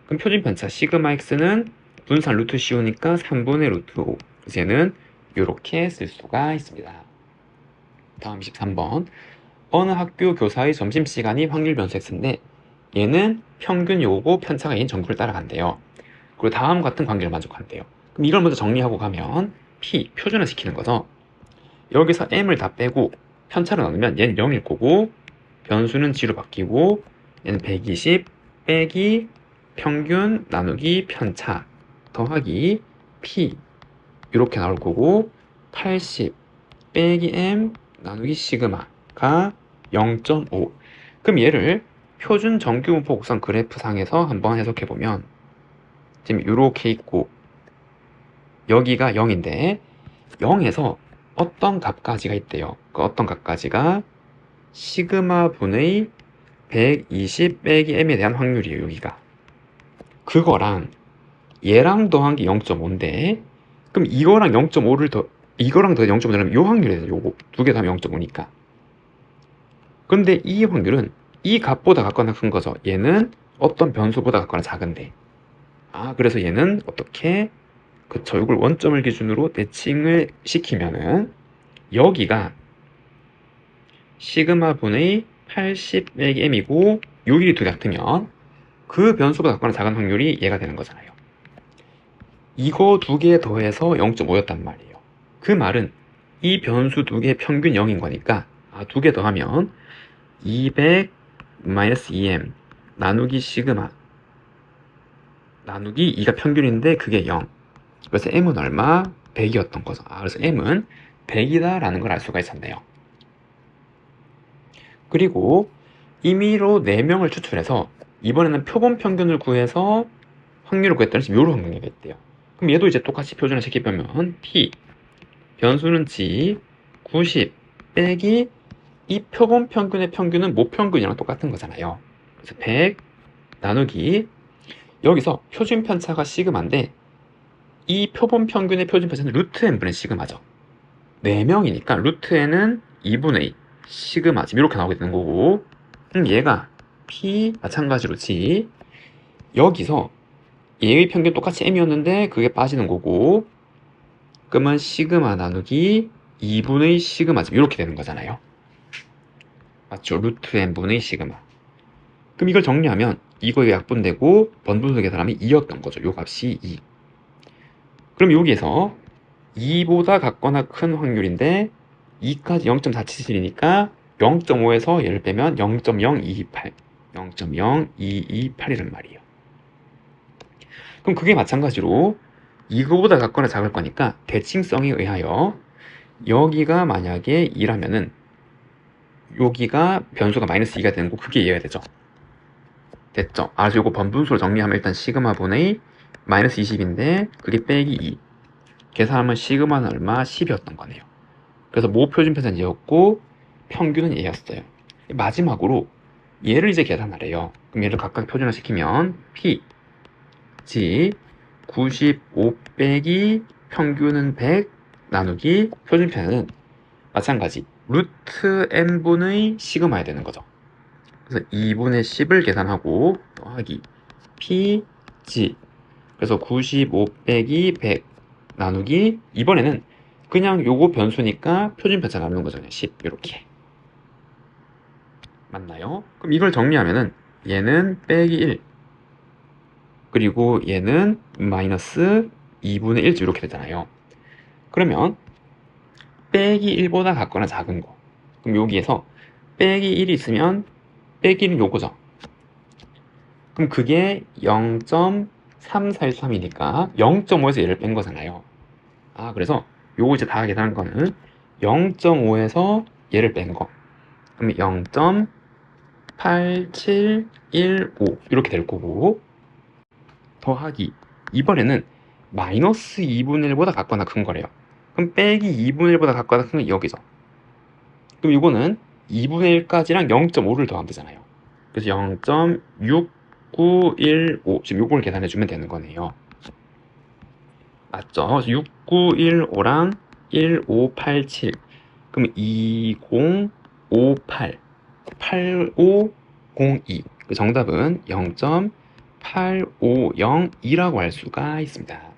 그럼 표준 편차 시그마 x는 분산 루트 씌우니까 3분의 루트 5, 그래서 얘는 이렇게 쓸 수가 있습니다. 다음 23번. 어느 학교 교사의 점심시간이 확률 변수 x인데 얘는 평균 요고 편차가 인 정규를 따라간대요. 그리고 다음 같은 관계를 만족한대요. 그럼 이걸 먼저 정리하고 가면 p 표준화 시키는 거죠. 여기서 m을 다 빼고 편차로 나누면 얘는 0일 거고, 변수는 g로 바뀌고, 얘는 120 빼기 평균 나누기 편차 더하기 p 이렇게 나올 거고, 80 빼기 m 나누기 시그마가 0.5. 그럼 얘를 표준 정규분포 곡선 그래프상에서 한번 해석해보면 지금 이렇게 있고 여기가 0인데 0에서 어떤 값까지가 있대요. 그 어떤 값까지가 시그마 분의 120 빼기 m에 대한 확률이에요. 여기가 그거랑 얘랑 더한 게 0.5인데, 그럼 이거랑 0.5를 더 이거랑 더 0.5 넣으면 요 확률이에요. 요거 두 개 더하면 0.5니까. 근데 이 확률은 이 값보다 같거나 큰 거죠. 얘는 어떤 변수보다 같거나 작은데, 그래서 얘는 어떻게, 그쵸, 이걸 원점을 기준으로 대칭을 시키면은 여기가 시그마 분의 80 빼기 m이고 요 길이 두 개 같으면 그 변수보다 같거나 작은 확률이 얘가 되는 거잖아요. 이거 두 개 더해서 0.5였단 말이에요. 그 말은 이 변수 두 개 평균 0인 거니까 두 개 더하면 200 2m 나누기 시그마 나누기 2가 평균인데 그게 0. 그래서 m은 얼마? 100이었던 거죠. 그래서 m은 100이다 라는 걸 알 수가 있었네요. 그리고 임의로 4명을 추출해서 이번에는 표본 평균을 구해서 확률을 구했더니 지금 요런 확률이 있대요. 그럼 얘도 이제 똑같이 표준화 시키면 p 변수는 g 90 빼기 이 표본 평균의 평균은 모평균이랑 똑같은 거잖아요. 그래서 100 나누기, 여기서 표준 편차가 시그마인데 이 표본 평균의 표준 편차는 루트 n분의 시그마죠. 4명이니까 루트 n은 2분의 2 시그마, 지금 이렇게 나오게 되는 거고, 얘가 p 마찬가지로 g, 여기서 얘의 평균 똑같이 m이었는데 그게 빠지는 거고, 그러면 시그마 나누기 2분의 시그마, 지금 이렇게 되는 거잖아요. 맞죠? 루트 n분의 시그마. 그럼 이걸 정리하면 이거에 약분되고 번분수 계산하면 2였던 거죠. 요 값이 2. 그럼 여기에서 2보다 같거나 큰 확률인데 2까지 0.477이니까 0.5에서 얘를 빼면 0.0228, 0.0228이란 말이에요. 그럼 그게 마찬가지로 이거보다 같거나 작을 거니까 대칭성에 의하여 여기가 만약에 2라면은 여기가 변수가 마이너스 2가 되는 거, 그게 이해가 되죠? 됐죠? 그래서 요거 번분수로 정리하면 일단 시그마 분의 마이너스 20인데 그게 빼기 2 계산하면 시그마는 얼마? 10이었던 거네요. 그래서 모 표준 편차는 얘였고 평균은 얘였어요. 마지막으로 얘를 이제 계산하래요. 그럼 얘를 각각 표준화 시키면 p g 95 빼기 평균은 100 나누기 표준 편차는 마찬가지 루트 n분의 시그마야 되는 거죠. 그래서 2분의 10을 계산하고 더하기 p g, 그래서 95 빼기 100 나누기, 이번에는 그냥 요거 변수니까 표준 편차 나누는 거죠. 그냥 10 이렇게 맞나요? 그럼 이걸 정리하면은 얘는 빼기 1 그리고 얘는 마이너스 2분의 1 이렇게 되잖아요. 그러면 빼기 1보다 같거나 작은 거, 그럼 여기에서 빼기 1이 있으면 빼기 1은 요거죠. 그럼 그게 0.3413이니까 0.5에서 얘를 뺀 거잖아요. 그래서 요거 이제 다 계산한 거는 0.5에서 얘를 뺀 거, 그럼 0.8715 이렇게 될 거고, 더하기 이번에는 마이너스 2분의 1보다 같거나 큰 거래요. 그럼 빼기 2분의 1보다 같거나 큰 건 여기죠. 그럼 이거는 2분의 1까지랑 0.5를 더하면 되잖아요. 그래서 0.6915 지금 요걸 계산해 주면 되는 거네요. 맞죠? 6915랑 1587 그럼 2058 8502 그 정답은 0.8502라고 할 수가 있습니다.